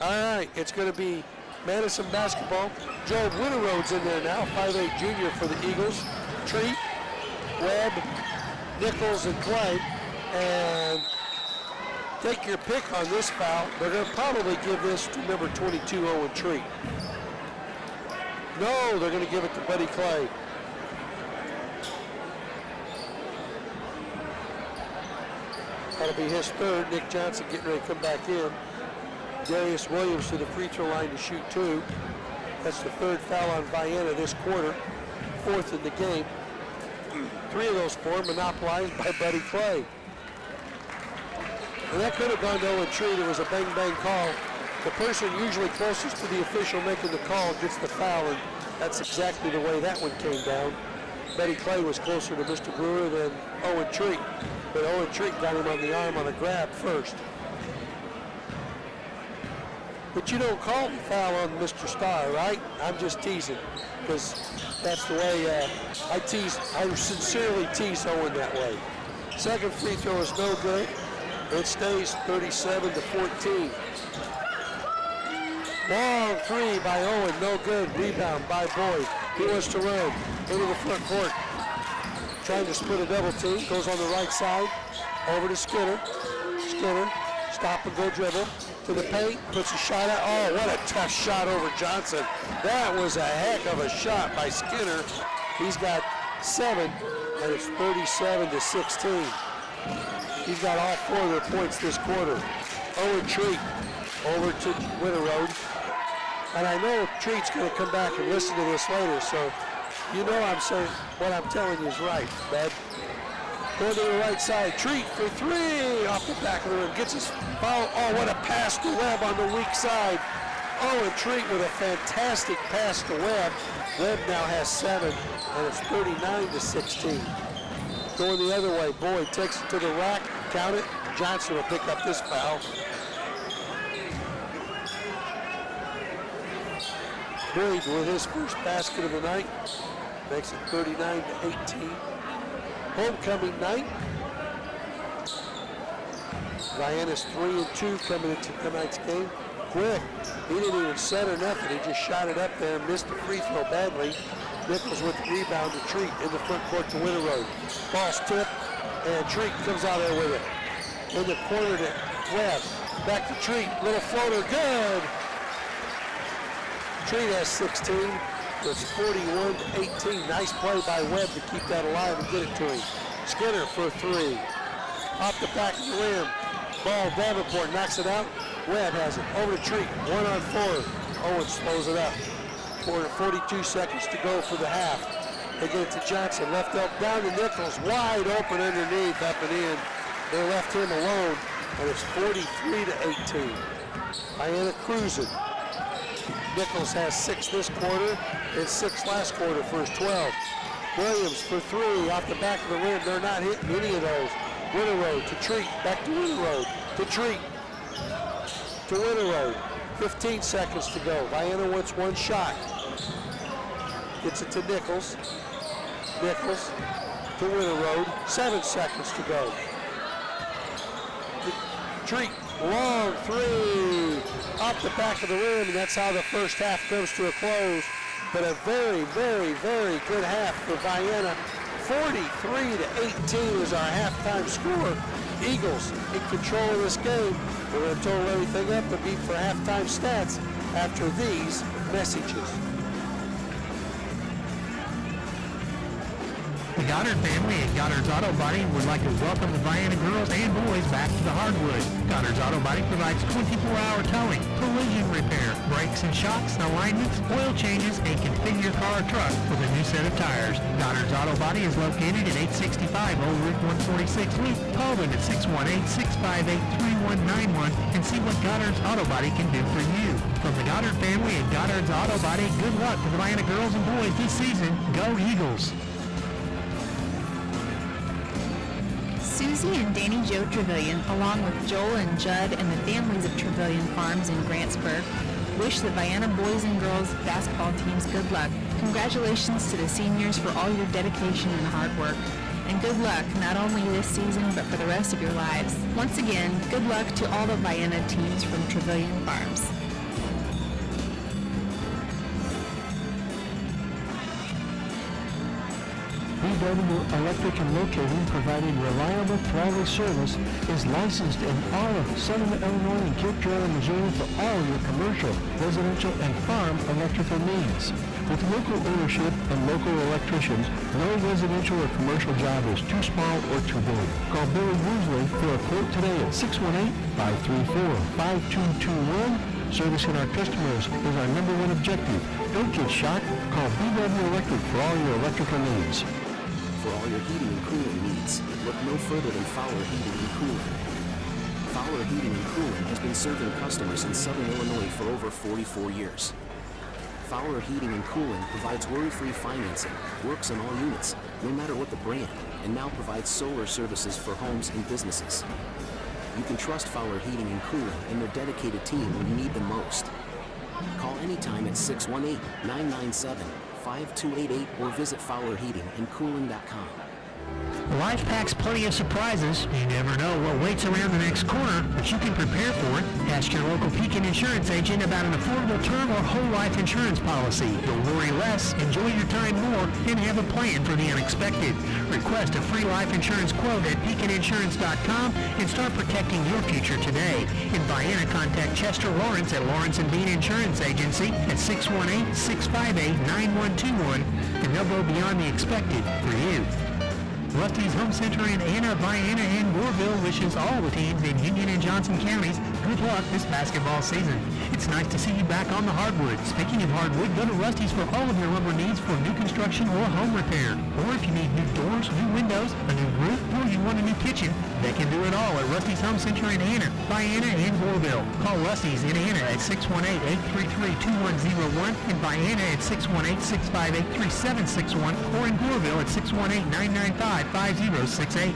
All right, it's going to be Madison basketball. Joe Winterode's in there now, 5'8" junior for the Eagles. Treat, Webb, Nichols, and Clay. And take your pick on this foul. They're going to probably give this to number 22, Owen Treat. No, they're going to give it to Buddy Clay. That'll be his third. Nick Johnson getting ready to come back in. Darius Williams to the free throw line to shoot 2. That's the third foul on Vienna this quarter. 4th in the game. 3 of those 4 monopolized by Buddy Clay. And that could have gone to Owen Treat. It was a bang-bang call. The person usually closest to the official making the call gets the foul, and that's exactly the way that one came down. Buddy Clay was closer to Mr. Brewer than Owen Treat, but Owen Treat got him on the arm on a grab first. But you don't call the foul on Mr. Starr, right? I'm just teasing, because that's the way I sincerely tease Owen that way. Second free throw is no good. It stays 37-14. Long 3 by Owen, no good. Rebound by Boyd. He wants to run into the front court. Trying to split a double team. Goes on the right side. Over to Skinner. Skinner, stop and go dribble. To the paint, puts a shot out. Oh, what a tough shot over Johnson. That was a heck of a shot by Skinner. He's got 7, and it's 37-16. He's got all 4 of their points this quarter. Owen Treat over to Winterode. And I know Treat's going to come back and listen to this later, so you know I'm saying what I'm telling you is right, bud. Going to the right side. Treat for 3 off the back of the rim. Gets his foul. Oh, what a pass to Webb on the weak side. Owen Treat with a fantastic pass to Webb. Webb now has 7, and it's 39-16. Going the other way, Boyd takes it to the rack, count it. Johnson will pick up this foul. Boyd with his first basket of the night, makes it 39-18. Homecoming night. Vienna's 3-2 coming into tonight's game. quick. He didn't even set or nothing. He just shot it up there and missed the free throw badly. Nichols with the rebound to Treat in the front court to Winter Road. Ball's tipped, and Treat comes out there with it. In the corner to Webb. Back to Treat. Little floater. Good. Treat has 16. It's 41-18. Nice play by Webb to keep that alive and get it to him. Skinner for 3. Off the back of the rim. Ball, Davenport knocks it out. Webb has it. Over to Treat. 1-on-4. Owens slows it up. 42 seconds to go for the half. They get it to Johnson. Left up down to Nichols. Wide open underneath, up and in. They left him alone, and it's 43-18. Vienna cruising. Nichols has 6 this quarter and 6 last quarter for his 12. Williams for 3 off the back of the rim. They're not hitting any of those. Winter Road to Treat. Back to Winter Road to Treat. To Winter Road. 15 seconds to go. Vienna wants one shot. Gets it to Nichols. Nichols to Winter Road. 7 seconds to go. Treat, long 3 off the back of the rim, and that's how the first half comes to a close. But a very, very, very good half for Vienna. 43-18 is our halftime score. Eagles in control of this game. We're going to total everything up and beat for halftime stats after these messages. The Goddard family at Goddard's Auto Body would like to welcome the Vienna girls and boys back to the hardwood. Goddard's Auto Body provides 24-hour towing, collision repair, brakes and shocks, alignments, oil changes, and configure your car or truck with a new set of tires. Goddard's Auto Body is located at 865 Old Route 146 Loop. Call them at 618-658-3191 and see what Goddard's Auto Body can do for you. From the Goddard family at Goddard's Auto Body, good luck to the Vienna girls and boys this season. Go Eagles! Susie and Danny Joe Trevelyan, along with Joel and Judd and the families of Trevelyan Farms in Grantsburg, wish the Vienna boys and girls basketball teams good luck. Congratulations to the seniors for all your dedication and hard work. And good luck not only this season, but for the rest of your lives. Once again, good luck to all the Vienna teams from Trevelyan Farms. BW Electric and Locating, providing reliable, quality service, is licensed in all of Southern Illinois and Cape Girardeau, Missouri for all your commercial, residential, and farm electrical needs. With local ownership and local electricians, no residential or commercial job is too small or too big. Call Billy Woosley for a quote today at 618-534-5221. Servicing our customers is our #1 objective. Don't get shocked. Call BW Electric for all your electrical needs. For all your heating and cooling needs, look no further than Fowler Heating and Cooling. Fowler Heating and Cooling has been serving customers in Southern Illinois for over 44 years. Fowler Heating and Cooling provides worry-free financing, works on all units, no matter what the brand, and now provides solar services for homes and businesses. You can trust Fowler Heating and Cooling and their dedicated team when you need them most. Call anytime at 618-997-5288 or visit FowlerHeatingandCooling.com. Life packs plenty of surprises. You never know what waits around the next corner, but you can prepare for it. Ask your local Pekin insurance agent about an affordable term or whole life insurance policy. You'll worry less, enjoy your time more, and have a plan for the unexpected. Request a free life insurance quote at PekinInsurance.com and start protecting your future today. In Vienna, contact Chester Lawrence at Lawrence & Bean Insurance Agency at 618-658-9121, and they'll go beyond the expected for you. Rusty's Home Center in Anna, Vienna, and Goreville wishes all the teams in Union and Johnson counties good luck this basketball season. It's nice to see you back on the hardwood. Speaking of hardwood, go to Rusty's for all of your lumber needs for new construction or home repair. Or if you need new doors, new windows, a new roof, or you want a new kitchen, they can do it all at Rusty's Home Center in Anna, Vienna, and Goreville. Call Rusty's in Anna at 618-833-2101 and Vienna at 618-658-3761 or in Goreville at 618-995-5068.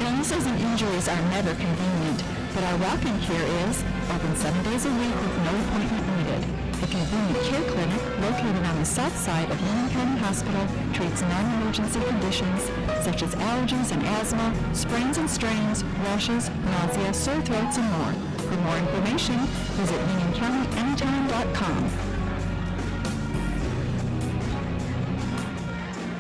Illnesses and injuries are never convenient, but our walk-in care is open 7 days a week with no appointment needed. The convenient care clinic, located on the south side of Union County Hospital, treats non-emergency conditions such as allergies and asthma, sprains and strains, rashes, nausea, sore throats, and more. For more information, visit UnionCountyAnytime.com.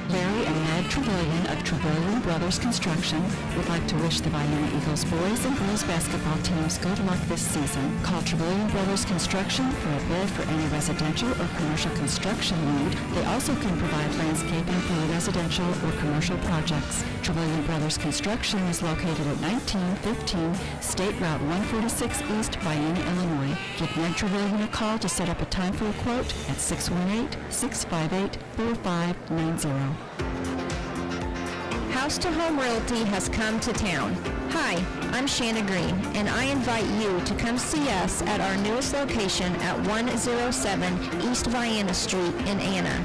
Larry and Ned Trevelyan of Trevelyan Brothers Construction would like to wish the Vienna Eagles boys and girls basketball teams good luck this season. Call Trevelyan Brothers Construction for a bid for any residential or commercial construction need. They also can provide landscaping for your residential or commercial projects. Trevelyan Brothers Construction is located at 1915 State Route 146 East, Vienna, Illinois. Give Ned Trevelyan a call to set up a time for a quote at 618-658-4590. House to Home Realty has come to town. Hi, I'm Shanna Green, and I invite you to come see us at our newest location at 107 East Vienna Street in Anna.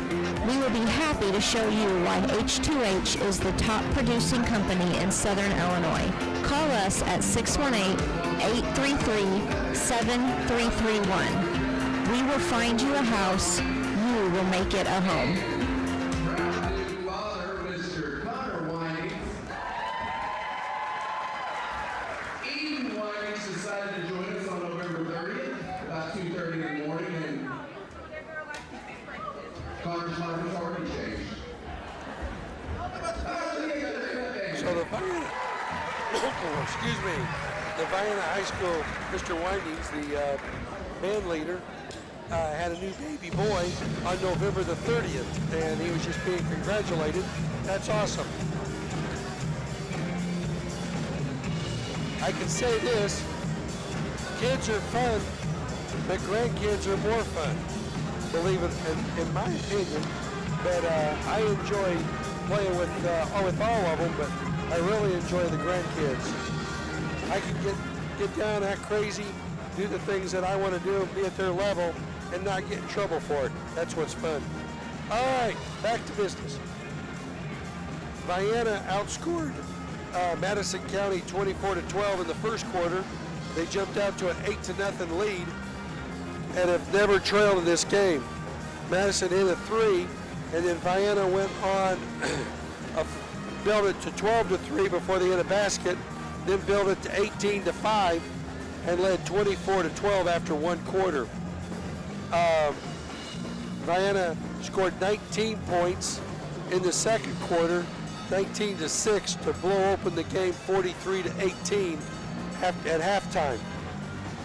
We will be happy to show you why H2H is the top producing company in Southern Illinois. Call us at 618-833-7331. We will find you a house. You will make it a home. Decided to join us on November 30th, about 2:30 in the morning, and Connor's life has already changed. So the Vienna, the Vienna High School, Mr. Windings, the band leader, had a new baby boy on November the 30th, and he was just being congratulated. That's awesome. I can say this. Kids are fun, but grandkids are more fun, believe it, in my opinion. But I enjoy playing with all of them, but I really enjoy the grandkids. I can get down, act crazy, do the things that I want to do, be at their level, and not get in trouble for it. That's what's fun. All right, back to business. Vienna outscored Madison County 24-12 in the first quarter. They jumped out to an 8-0 lead and have never trailed in this game. Madison hit a 3, and then Vienna went on, built it to 12-3 before they hit a basket, then built it to 18-5, and led 24-12 after one quarter. Vienna scored 19 points in the second quarter, 19-6 to blow open the game 43-18 at halftime.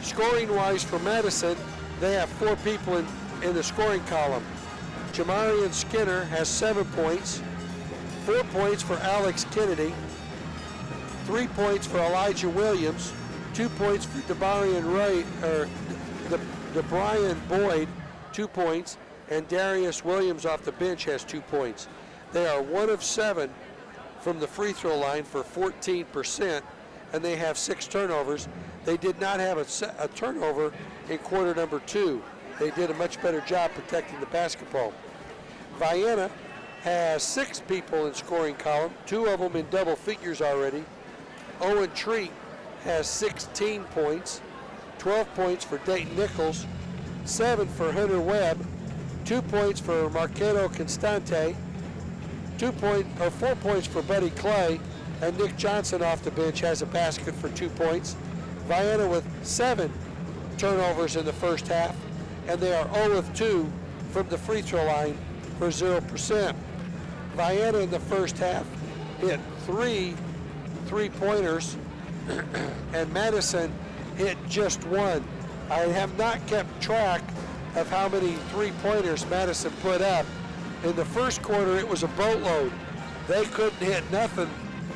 Scoring-wise for Madison, they have 4 people in the scoring column. Jamarian Skinner has 7 points, 4 points for Alex Kennedy, 3 points for Elijah Williams, 2 points for DeBrian Boyd, 2 points, and Darius Williams off the bench has 2 points. They are 1 of 7 from the free throw line for 14%, and they have 6 turnovers. They did not have a turnover in quarter number 2. They did a much better job protecting the basketball. Vienna has 6 people in scoring column, 2 of them in double figures already. Owen Treat has 16 points, 12 points for Dayton Nichols, 7 for Hunter Webb, 2 points for Marqueto Constante, 4 points for Buddy Clay, and Nick Johnson off the bench has a basket for 2 points. Vienna with 7 turnovers in the first half, and they are 0 of 2 from the free throw line for 0%. Vienna in the first half hit 3 3-pointers, and Madison hit just 1. I have not kept track of how many 3-pointers Madison put up. In the first quarter, it was a boatload. They couldn't hit nothing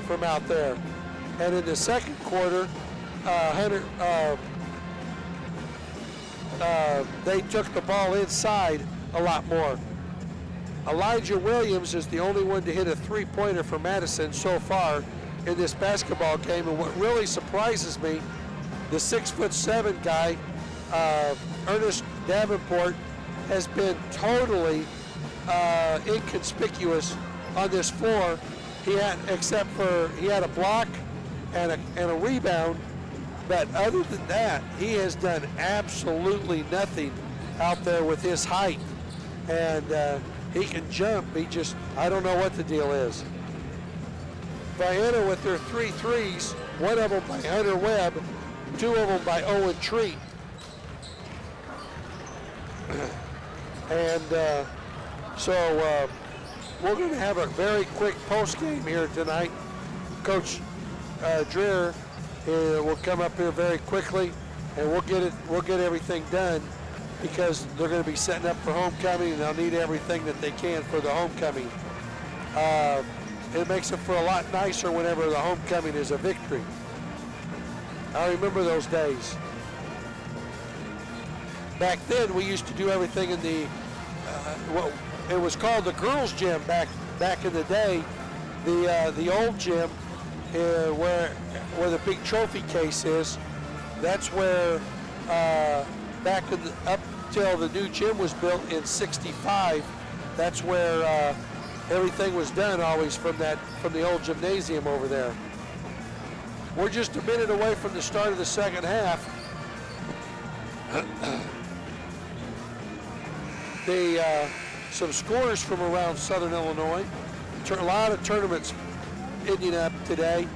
from out there. And in the second quarter, they took the ball inside a lot more. Elijah Williams is the only one to hit a 3-pointer for Madison so far in this basketball game. And what really surprises me, the 6'7" guy, Ernest Davenport, has been totally inconspicuous on this floor. He had a block and a rebound, but other than that, he has done absolutely nothing out there with his height. And he can jump. I don't know what the deal is. Vienna with their 3 threes, one of them by Hunter Webb, 2 of them by Owen Treat. And so we're going to have a very quick post game here tonight. Coach Dreher will come up here very quickly, and we'll get everything done, because they're going to be setting up for homecoming, and they'll need everything that they can for the homecoming. It makes it for a lot nicer whenever the homecoming is a victory. I remember those days. Back then, we used to do everything in the what it was called the girls' gym back in the day. The old gym where the big trophy case is. That's where up till the new gym was built in '65. That's where everything was done always from the old gymnasium over there. We're just a minute away from the start of the second half. Some scores from around Southern Illinois. A lot of tournaments ending up today.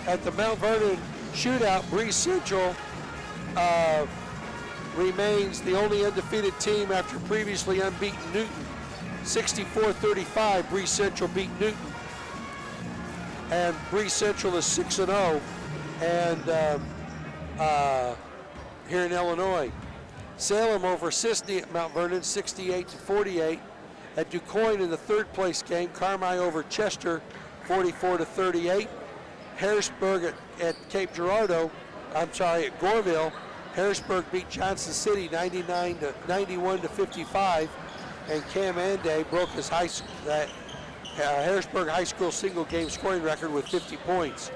At the Mount Vernon shootout, Bree Central remains the only undefeated team after previously unbeaten Newton. 64-35, Bree Central beat Newton. And Bree Central is 6-0 and here in Illinois. Salem over Sisney at Mount Vernon, 68-48. At DuQuoin in the third place game, Carmi over Chester, 44-38. Harrisburg at Cape Girardeau, at Goreville, Harrisburg beat Johnson City 91-55, and Cam Anday broke his Harrisburg High School single game scoring record with 50 points.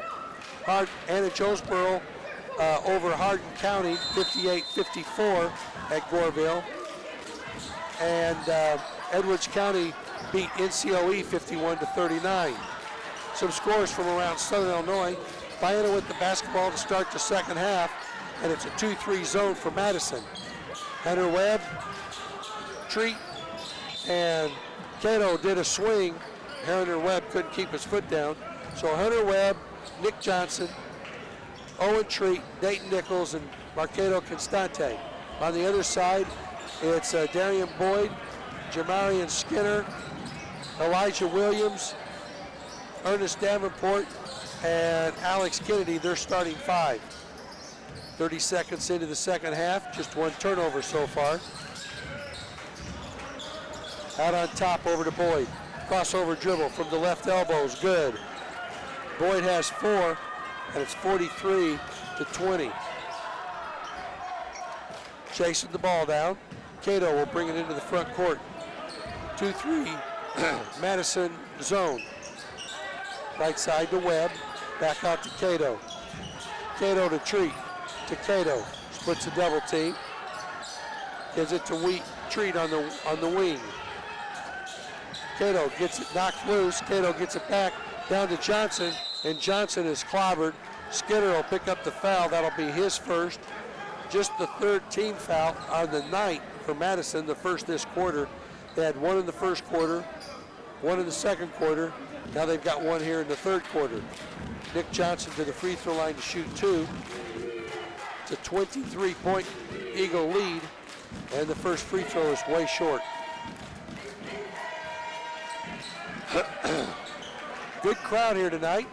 Anna Jonesboro over Hardin County, 58-54 at Goreville, and Edwards County beat NCOE 51-39. Some scores from around Southern Illinois. Vienna with the basketball to start the second half, and it's a 2-3 zone for Madison. Hunter Webb, Treat, and Cato did a swing. Hunter Webb couldn't keep his foot down. So Hunter Webb, Nick Johnson, Owen Treat, Dayton Nichols, and Marcato Constante. On the other side, it's Darian Boyd, Jamarian Skinner, Elijah Williams, Ernest Davenport, and Alex Kennedy, their starting 5. 30 seconds into the second half, just one turnover so far. Out on top, over to Boyd. Crossover dribble from the left elbow is good. Boyd has 4, and it's 43-20. Chasing the ball down. Cato will bring it into the front court. 2-3, Madison zone. Right side to Webb, back out to Cato. Cato to Treat, to Cato. Splits a double team. Gives it to Treat on the wing. Cato gets it knocked loose. Cato gets it back down to Johnson, and Johnson is clobbered. Skinner will pick up the foul. That'll be his first. Just the third team foul on the night for Madison, the first this quarter. They had one in the first quarter, one in the second quarter. Now they've got one here in the third quarter. Nick Johnson to the free throw line to shoot 2. It's a 23-point Eagle lead, and the first free throw is way short. Good crowd here tonight.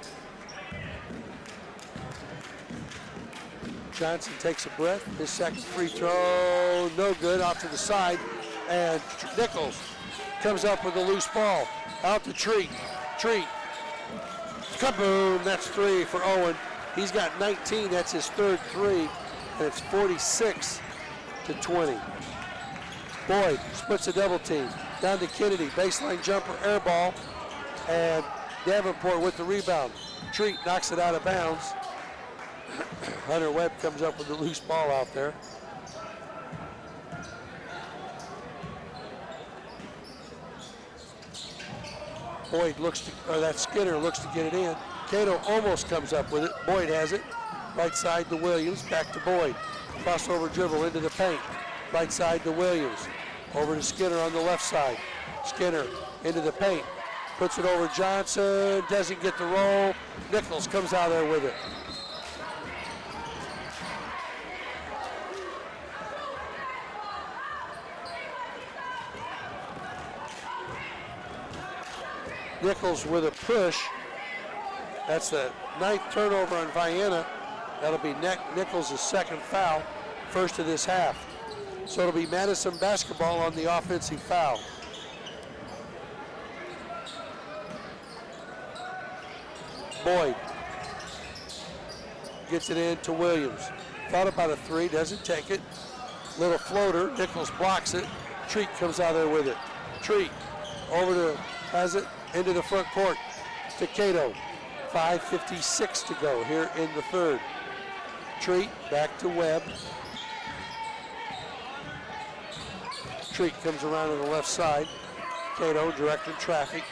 Johnson takes a breath. His second free throw, no good, off to the side. And Nichols comes up with a loose ball. Out to Treat. Treat. Kaboom, that's 3 for Owen. He's got 19, that's his third 3. And it's 46-20. Boyd splits a double team. Down to Kennedy, baseline jumper, air ball. And Davenport with the rebound. Treat knocks it out of bounds. Hunter Webb comes up with the loose ball out there. Boyd looks to, or that Skinner looks to get it in. Cato almost comes up with it. Boyd has it. Right side to Williams, back to Boyd. Crossover dribble into the paint. Right side to Williams. Over to Skinner on the left side. Skinner into the paint. Puts it over Johnson, doesn't get the roll. Nichols comes out there with it. Nichols with a push. That's the 9th turnover on Vienna. That'll be Nichols' second foul, first of this half. So it'll be Madison basketball on the offensive foul. Boyd gets it in to Williams. Thought about a three, doesn't take it. Little floater, Nichols blocks it. Treat comes out there with it. Treat over to, has it, into the front court to Cato. 5:56 to go here in the third. Treat back to Webb. Treat comes around on the left side. Cato directing traffic.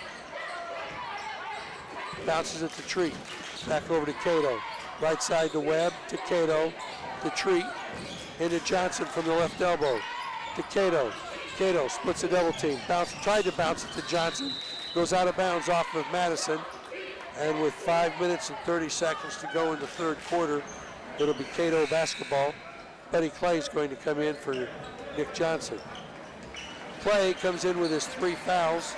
Bounces it to Treat. Back over to Cato. Right side to Webb, to Cato, to Treat, into Johnson from the left elbow, to Cato. Cato splits a double team. Tried to bounce it to Johnson. Goes out of bounds off of Madison. And with 5 minutes and 30 seconds to go in the third quarter, it'll be Cato basketball. Buddy Clay's going to come in for Nick Johnson. Clay comes in with his 3 fouls.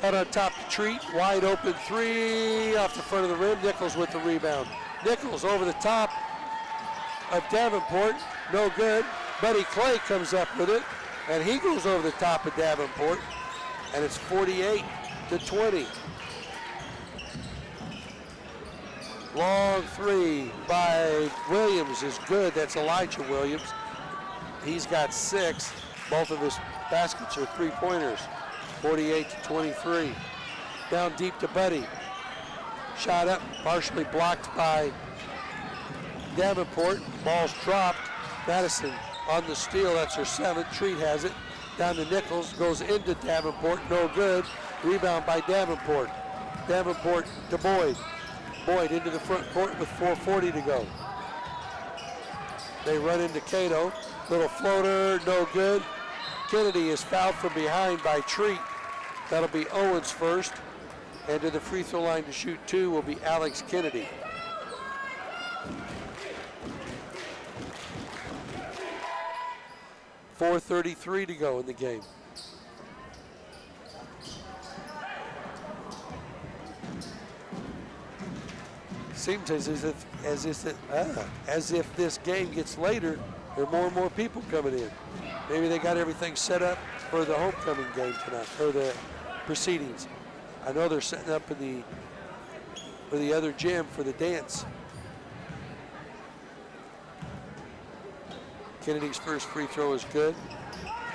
Out on top to Treat, wide open 3 off the front of the rim. Nichols with the rebound. Nichols over the top of Davenport, no good. Buddy Clay comes up with it, and he goes over the top of Davenport, and it's 48-20. Long 3 by Williams is good. That's Elijah Williams. He's got 6. Both of his baskets are 3-pointers. 48-23. Down deep to Buddy. Shot up, partially blocked by Davenport. Ball's dropped. Madison on the steal. That's her 7th. Treat has it. Down to Nichols. Goes into Davenport. No good. Rebound by Davenport. Davenport to Boyd. Boyd into the front court with 4:40 to go. They run into Cato. Little floater. No good. Kennedy is fouled from behind by Treat. That'll be Owens first. And to the free throw line to shoot 2 will be Alex Kennedy. .433 to go in the game. Seems as if this game gets later, there are more and more people coming in. Maybe they got everything set up for the homecoming game tonight, or the proceedings. I know they're setting up in the other gym for the dance. Kennedy's first free throw is good,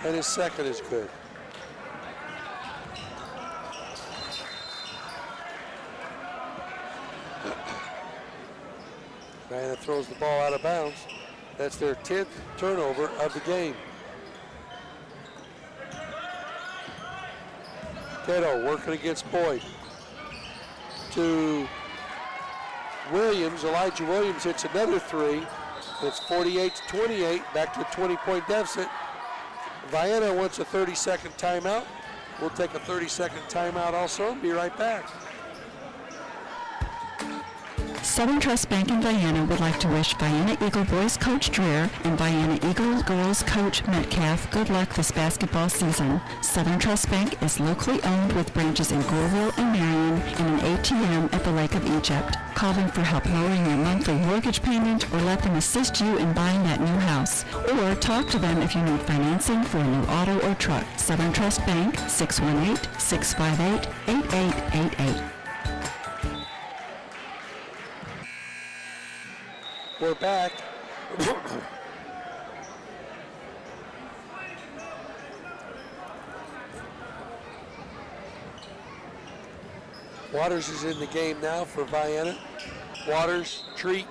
and his second is good. Vienna throws the ball out of bounds. That's their 10th turnover of the game. Cato working against Boyd. To Williams, Elijah Williams hits another 3. It's 48-28, back to a 20-point deficit. Vienna wants a 30-second timeout. We'll take a 30-second timeout also and be right back. Southern Trust Bank in Vienna would like to wish Vienna Eagle Boys Coach Dreer and Vienna Eagle Girls Coach Metcalf good luck this basketball season. Southern Trust Bank is locally owned with branches in Goreville and Marion and an ATM at the Lake of Egypt. Call them for help lowering your monthly mortgage payment or let them assist you in buying that new house. Or talk to them if you need financing for a new auto or truck. Southern Trust Bank, 618-658-8888. We're back. Waters is in the game now for Vienna. Waters, Treat,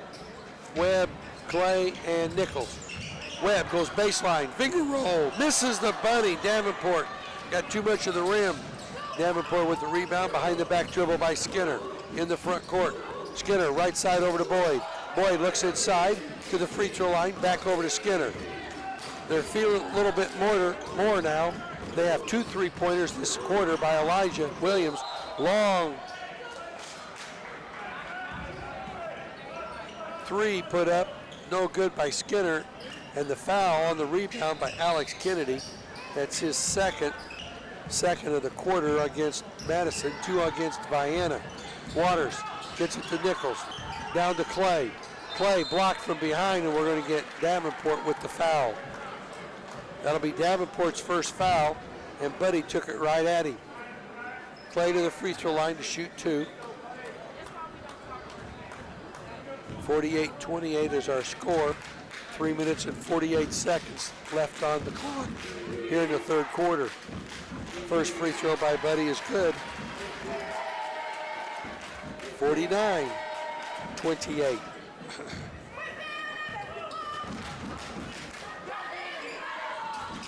Webb, Clay, and Nichols. Webb goes baseline, finger roll, misses the bunny. Davenport got too much of the rim. Davenport with the rebound, behind the back dribble by Skinner in the front court. Skinner right side over to Boyd. Boyd looks inside to the free throw line, back over to Skinner. They're feeling a little bit more now. They have 2 3-pointers this quarter by Elijah Williams. Long 3 put up, no good by Skinner, and the foul on the rebound by Alex Kennedy. That's his second of the quarter against Madison, 2 against Vienna. Waters gets it to Nichols, down to Clay. Clay blocked from behind, and we're going to get Davenport with the foul. That'll be Davenport's first foul, and Buddy took it right at him. Clay to the free throw line to shoot 2. 48-28 is our score. 3 minutes and 48 seconds left on the clock here in the third quarter. First free throw by Buddy is good. 49-28.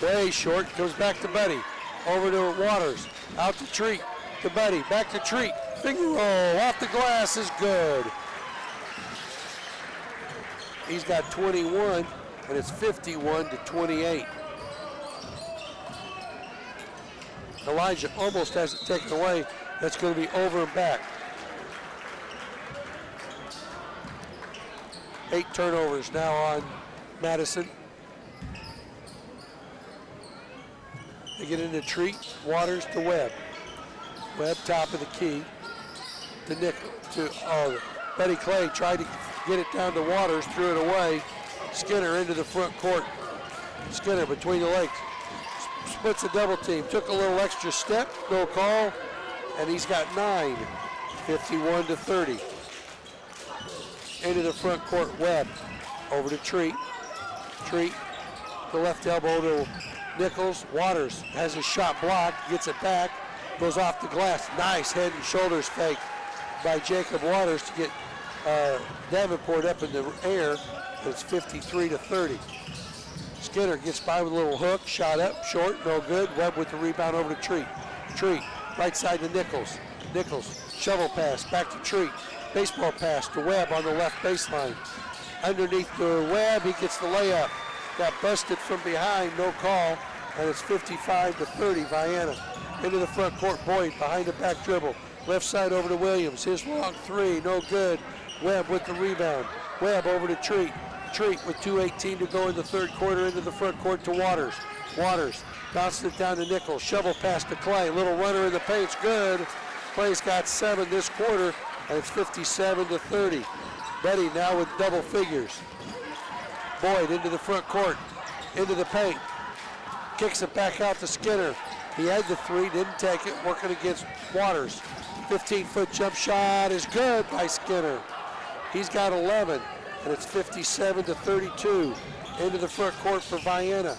Way short, goes back to Buddy. Over to Waters, out to Treat, to Buddy, back to Treat. Finger roll, off the glass is good. He's got 21, and it's 51-28. Elijah almost has it taken away. That's going to be over and back. 8 turnovers now on Madison. They get into Treat, Waters to Webb. Webb top of the key to Buddy Clay tried to get it down to Waters, threw it away. Skinner into the front court. Skinner between the legs. Splits a double team, took a little extra step, no call, and he's got 9, 51-30. Into the front court, Webb, over to Treat. Treat, the left elbow to Nichols. Waters has a shot blocked, gets it back, goes off the glass. Nice head and shoulders fake by Jacob Waters to get Davenport up in the air. It's 53-30. Skinner gets by with a little hook, shot up, short, no good. Webb with the rebound over to Treat. Treat, right side to Nichols. Nichols, shovel pass, back to Treat. Baseball pass to Webb on the left baseline. Underneath the Webb, he gets the layup. Got busted from behind, no call, and it's 55-30, Vienna. Into the front court, Boyd behind the back dribble. Left side over to Williams, his long 3, no good. Webb with the rebound. Webb over to Treat. Treat with 2:18 to go in the third quarter, into the front court to Waters. Waters bounces it down to Nichols. Shovel pass to Clay. Little runner in the paint's good. Clay's got 7 this quarter, and it's 57-30. Betty now with double figures. Boyd into the front court, into the paint. Kicks it back out to Skinner. He had the 3, didn't take it, working against Waters. 15-foot jump shot is good by Skinner. He's got 11. And it's 57-32. Into the front court for Vienna.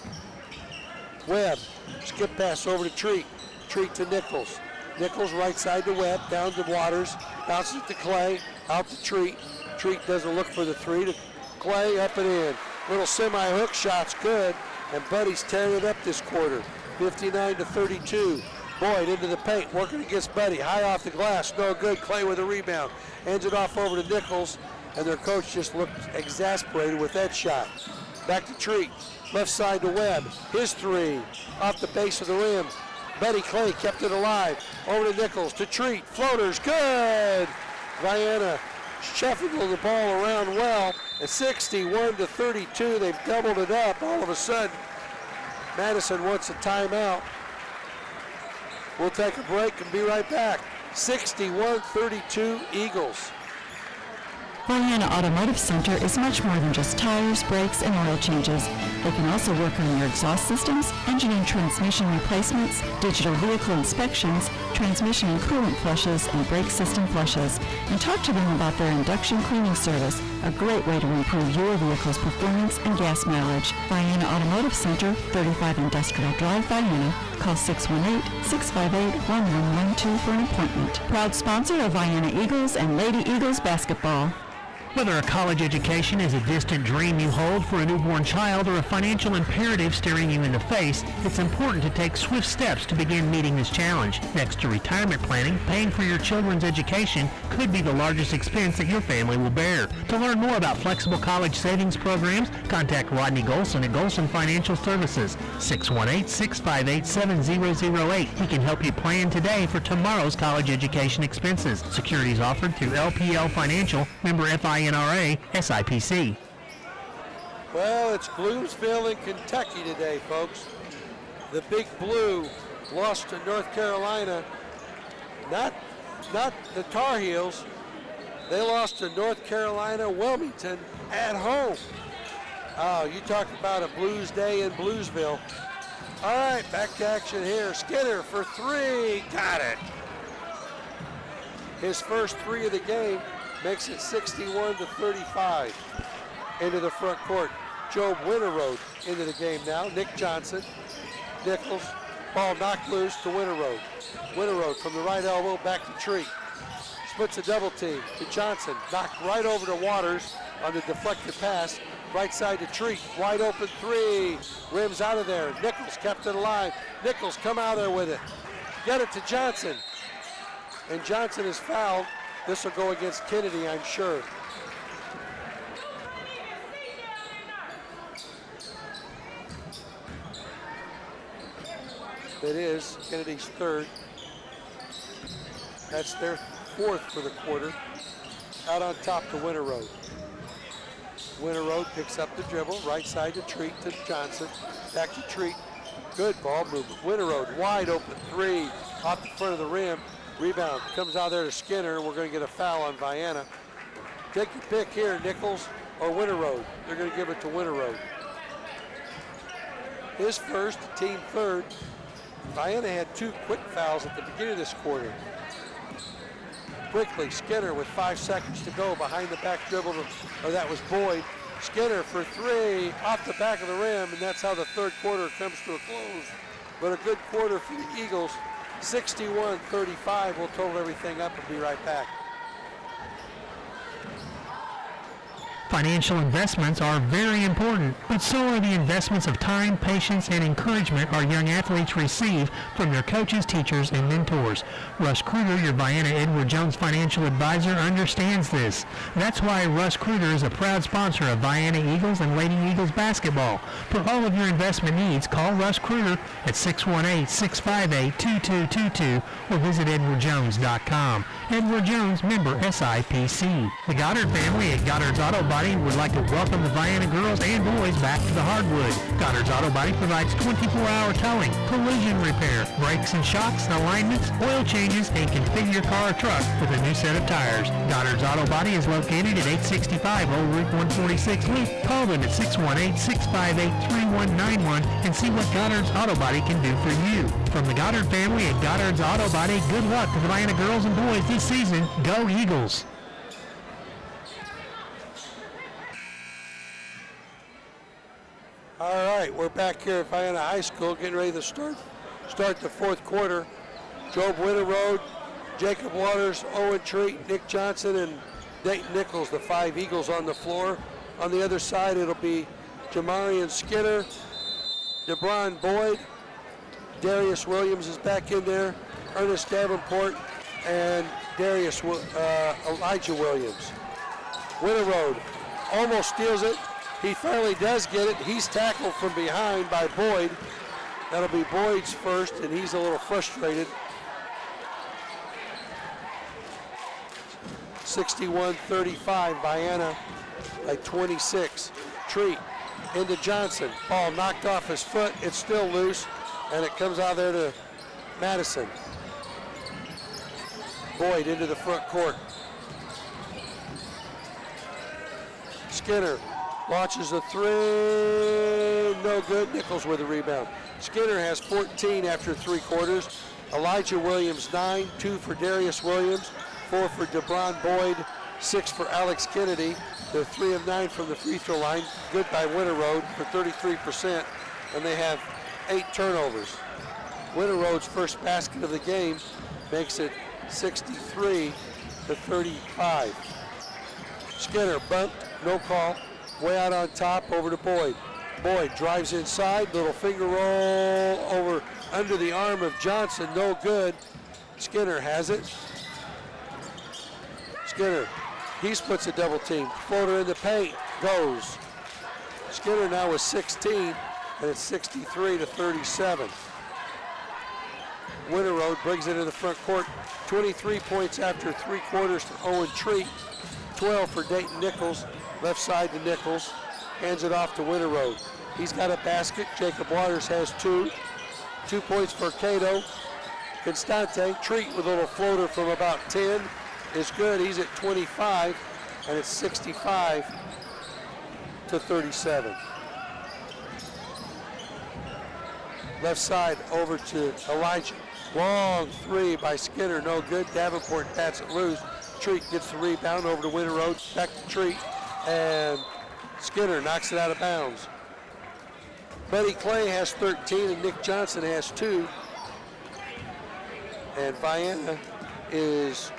Webb, skip pass over to Treat. Treat to Nichols. Nichols right side to Webb, down to Waters. Bounces it to Clay, out to Treat. Treat doesn't look for the 3 to Clay, up and in. Little semi-hook shot's good, and Buddy's tearing it up this quarter. 59-32. Boyd into the paint, working against Buddy. High off the glass, no good. Clay with a rebound. Hands it off over to Nichols. And their coach just looked exasperated with that shot. Back to Treat, left side to Webb. His 3, off the base of the rim. Buddy Clay kept it alive. Over to Nichols, to Treat, floaters, good! Vienna shuffling the ball around well. At 61-32, they've doubled it up. All of a sudden, Madison wants a timeout. We'll take a break and be right back. 61-32 Eagles. Vienna Automotive Center is much more than just tires, brakes, and oil changes. They can also work on your exhaust systems, engine and transmission replacements, digital vehicle inspections, transmission and coolant flushes, and brake system flushes. And talk to them about their induction cleaning service, a great way to improve your vehicle's performance and gas mileage. Vienna Automotive Center, 35 Industrial Drive, Vienna. Call 618-658-1112 for an appointment. Proud sponsor of Vienna Eagles and Lady Eagles basketball. Whether a college education is a distant dream you hold for a newborn child or a financial imperative staring you in the face, it's important to take swift steps to begin meeting this challenge. Next to retirement planning, paying for your children's education could be the largest expense that your family will bear. To learn more about flexible college savings programs, contact Rodney Golson at Golson Financial Services, 618-658-7008. He can help you plan today for tomorrow's college education expenses. Securities offered through LPL Financial, member FINRA, SIPC. Well, it's Bluesville in Kentucky today, folks. The Big Blue lost to North Carolina. Not the Tar Heels. They lost to North Carolina Wilmington at home. Oh, you talk about a Blues day in Bluesville. All right, back to action here. Skinner for three. Got it. His first three of the game makes it 61-35 into the front court. Job Winterroad into the game now. Nick Johnson, Nichols, ball knocked loose to Winterroad. Winterroad from the right elbow back to Treat. Splits a double team to Johnson. Knocked right over to Waters on the deflected pass. Right side to Treat. Wide open three. Rims out of there. Nichols kept it alive. Nichols come out there with it. Get it to Johnson. And Johnson is fouled. This will go against Kennedy, I'm sure. It is Kennedy's third. That's their fourth for the quarter. Out on top to Winterroad. Winterroad picks up the dribble. Right side to Treat to Johnson. Back to Treat. Good ball movement. Winterroad wide open three off the front of the rim. Rebound comes out there to Skinner. We're going to get a foul on Vienna. Take your pick here, Nichols or Winterroad. They're going to give it to Winterroad. His first, team third. Vienna had two quick fouls at the beginning of this quarter. Quickly, Skinner with 5 seconds to go behind the back dribble, or that was Boyd. Skinner for three off the back of the rim, and that's how the third quarter comes to a close. But a good quarter for the Eagles. 61-35. We'll total everything up and be right back. Financial investments are very important, but so are the investments of time, patience, and encouragement our young athletes receive from their coaches, teachers, and mentors. Russ Kruger, your Vienna Edward Jones financial advisor, understands this. That's why Russ Kruger is a proud sponsor of Vienna Eagles and Lady Eagles basketball. For all of your investment needs, call Russ Kruger at 618-658-2222 or visit edwardjones.com. Edward Jones, member SIPC. The Goddard family at Goddard's Auto Body would like to welcome the Vienna girls and boys back to the hardwood. Goddard's Auto Body provides 24-hour towing, collision repair, brakes and shocks, alignments, oil changes, and configure your car or truck with a new set of tires. Goddard's Auto Body is located at 865 Old Route 146 Loop. Call them at 618-658-3191 and see what Goddard's Auto Body can do for you. From the Goddard family at Goddard's Auto Body, good luck to the Vienna girls and boys this season. Go Eagles! All right, we're back here at Vienna High School, getting ready to start the fourth quarter. Job Winterroad, Jacob Waters, Owen Treat, Nick Johnson, and Dayton Nichols, the five Eagles on the floor. On the other side, it'll be Jamarian Skinner, DeBron Boyd, Darius Williams is back in there, Ernest Davenport, and Elijah Williams. Winterroad almost steals it. He finally does get it. He's tackled from behind by Boyd. That'll be Boyd's first, and he's a little frustrated. 61-35, Vienna by 26. Treat into Johnson. Ball knocked off his foot. It's still loose, and it comes out there to Madison. Boyd into the front court. Skinner launches a three, no good. Nichols with a rebound. Skinner has 14 after three quarters. Elijah Williams 9, 2 for Darius Williams, 4 for DeBron Boyd, 6 for Alex Kennedy. They're 3 of 9 from the free throw line. Good by Winterroad for 33%, and they have 8 turnovers. Winterroad's first basket of the game makes it 63-35. Skinner bumped, no call. Way out on top, over to Boyd. Boyd drives inside, little finger roll over under the arm of Johnson, no good. Skinner has it. Skinner, he splits a double team. Floater in the paint, goes. Skinner now with 16, and it's 63-37. Winter Road brings it in the front court. 23 points after 3 quarters to Owen Treat. 12 for Dayton Nichols. Left side to Nichols. Hands it off to Winter Road. He's got a basket. Jacob Waters has 2. 2 points for Cato. Constante. Treat with a little floater from about 10 is good. He's at 25, and it's 65-37. Left side over to Elijah. Long 3 by Skinner, no good. Davenport bats it loose. Treat gets the rebound over to Winter Road. Back to Treat, and Skinner knocks it out of bounds. Buddy Clay has 13, and Nick Johnson has 2. And Vienna is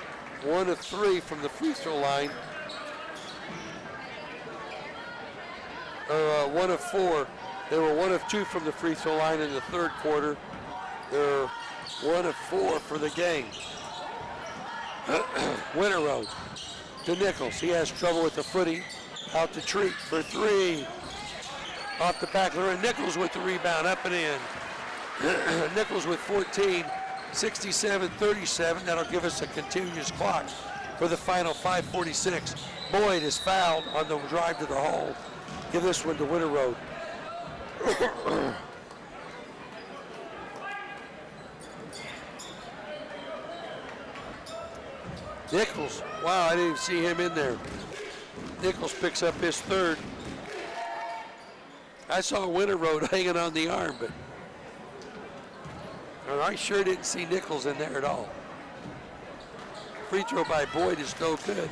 1 of 3 from the free throw line. Or 1 of 4. They were 1 of 2 from the free throw line in the third quarter. They're 1 of 4 for the game. Winter Road to Nichols. He has trouble with the footing. Out to Treat for 3. Off the back, and Nichols with the rebound, up and in. Nichols with 14, 67-37. That'll give us a continuous clock for the final 5:46. Boyd is fouled on the drive to the hole. Give this one to Winter Road. Nichols, wow, I didn't even see him in there. Nichols picks up his 3rd. I saw Winter Road hanging on the arm, but I sure didn't see Nichols in there at all. Free throw by Boyd is no good.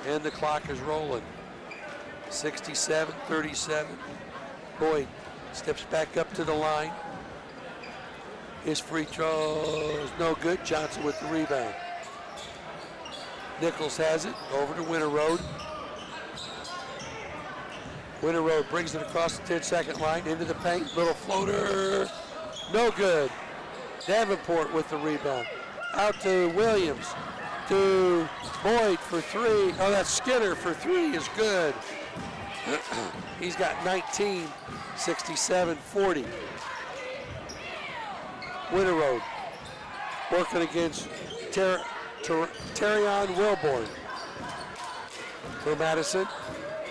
And the clock is rolling. 67-37. Boyd steps back up to the line. His free throw is no good. Johnson with the rebound. Nichols has it over to Winter Road. Winter Road brings it across the 10-second line into the paint. Little floater, no good. Davenport with the rebound. Out to Williams, to Boyd for 3. Oh, that's Skinner for 3 is good. He's got 19, 67-40. Winter Road working against Terrion Wilborn. For Madison,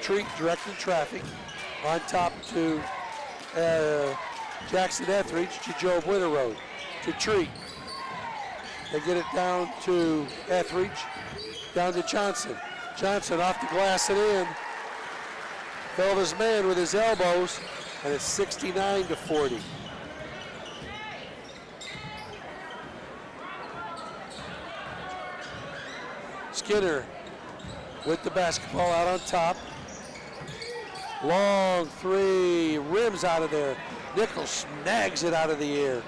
Treat directing traffic on top to Jackson Etheridge to Job Winter Road to Treat. They get it down to Etheridge, down to Johnson. Johnson off the glass and in. Felled his man with his elbows, and it's 69-40. Skinner with the basketball out on top. Long 3, rims out of there. Nichols snags it out of the air.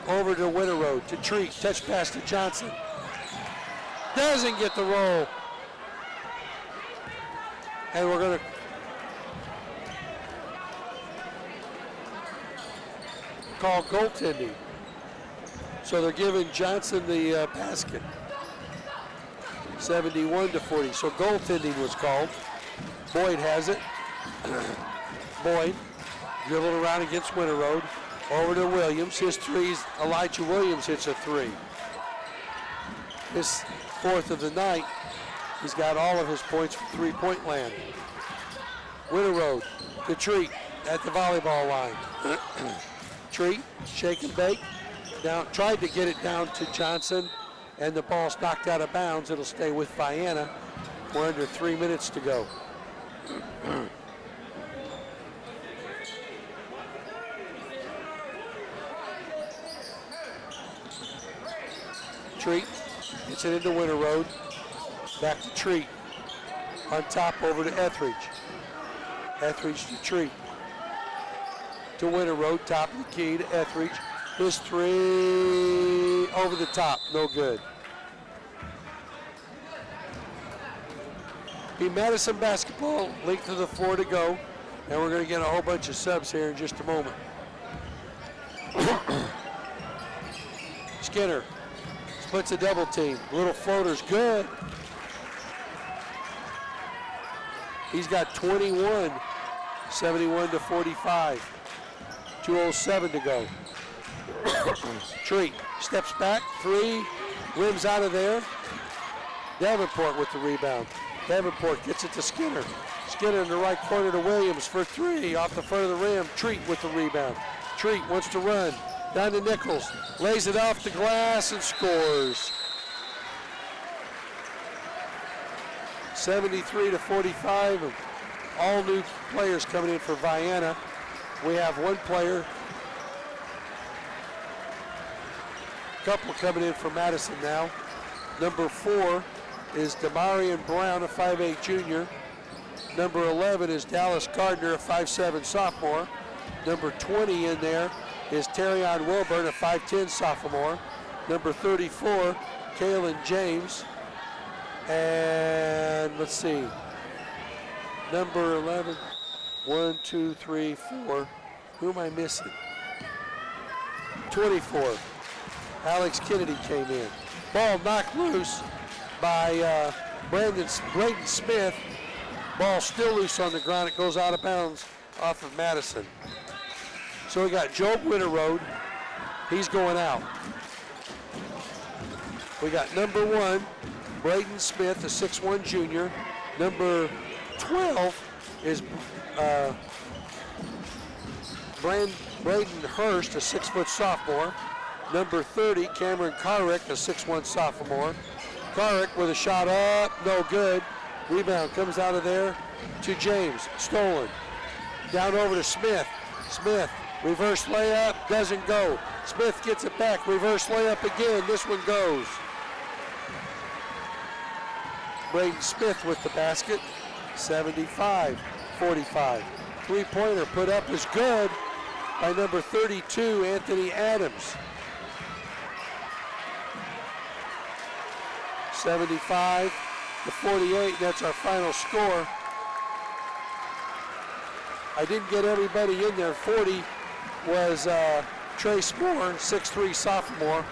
Over to Winter Road, to Treat, touch pass to Johnson. Doesn't get the roll. And we're gonna call goaltending. So they're giving Johnson the basket. 71-40, so goaltending was called. Boyd has it. Boyd dribbled around against Winter Road. Over to Williams. His 3's, Elijah Williams hits a 3. His 4th of the night. He's got all of his points from three-point land. Winter Road to Treat at the volleyball line. Treat, shake and bake. Down, tried to get it down to Johnson, and the ball's knocked out of bounds. It'll stay with Vienna. We're under 3 minutes to go. Treat gets it into Winter Road. Back to Treat. On top over to Etheridge. Etheridge to Treat. To Winter Road, top of the key to Etheridge. His 3 over the top, no good. Be Madison basketball, length of the floor to go. And we're going to get a whole bunch of subs here in just a moment. Skinner splits a double team. Little floater's good. He's got 21, 71 to 45. 2:07 to go. Treat steps back, three, rims out of there. Davenport with the rebound. Davenport gets it to Skinner. Skinner in the right corner to Williams for three, off the front of the rim. Treat with the rebound. Treat wants to run, down to Nichols, lays it off the glass and scores. 73 to 45, all new players coming in for Vienna. We have one player, couple coming in for Madison now. Number 4 is Demarion Brown, a 5'8 junior. Number 11 is Dallas Gardner, a 5'7 sophomore. Number 20 in there is Terrion Wilburn, a 5'10 sophomore. Number 34, Kalen James. And let's see, number 11, 1, 2, 3, 4. Who am I missing? 24, Alex Kennedy came in. Ball knocked loose by Brayden Smith. Ball still loose on the ground. It goes out of bounds off of Madison. So we got Job Winterroad. He's going out. We got number 1, Brayden Smith, a 6'1 junior. Number 12 is Braden Hurst, a 6' sophomore. Number 30, Cameron Carrick, a 6'1 sophomore. Carrick with a shot up, no good. Rebound comes out of there to James, stolen. Down over to Smith. Smith, reverse layup, doesn't go. Smith gets it back, reverse layup again, this one goes. Braden Smith with the basket, 75-45. Three-pointer put up is good by number 32, Anthony Adams. 75-48, that's our final score. I didn't get everybody in there. 40 was Trey Spoor, 6'3 sophomore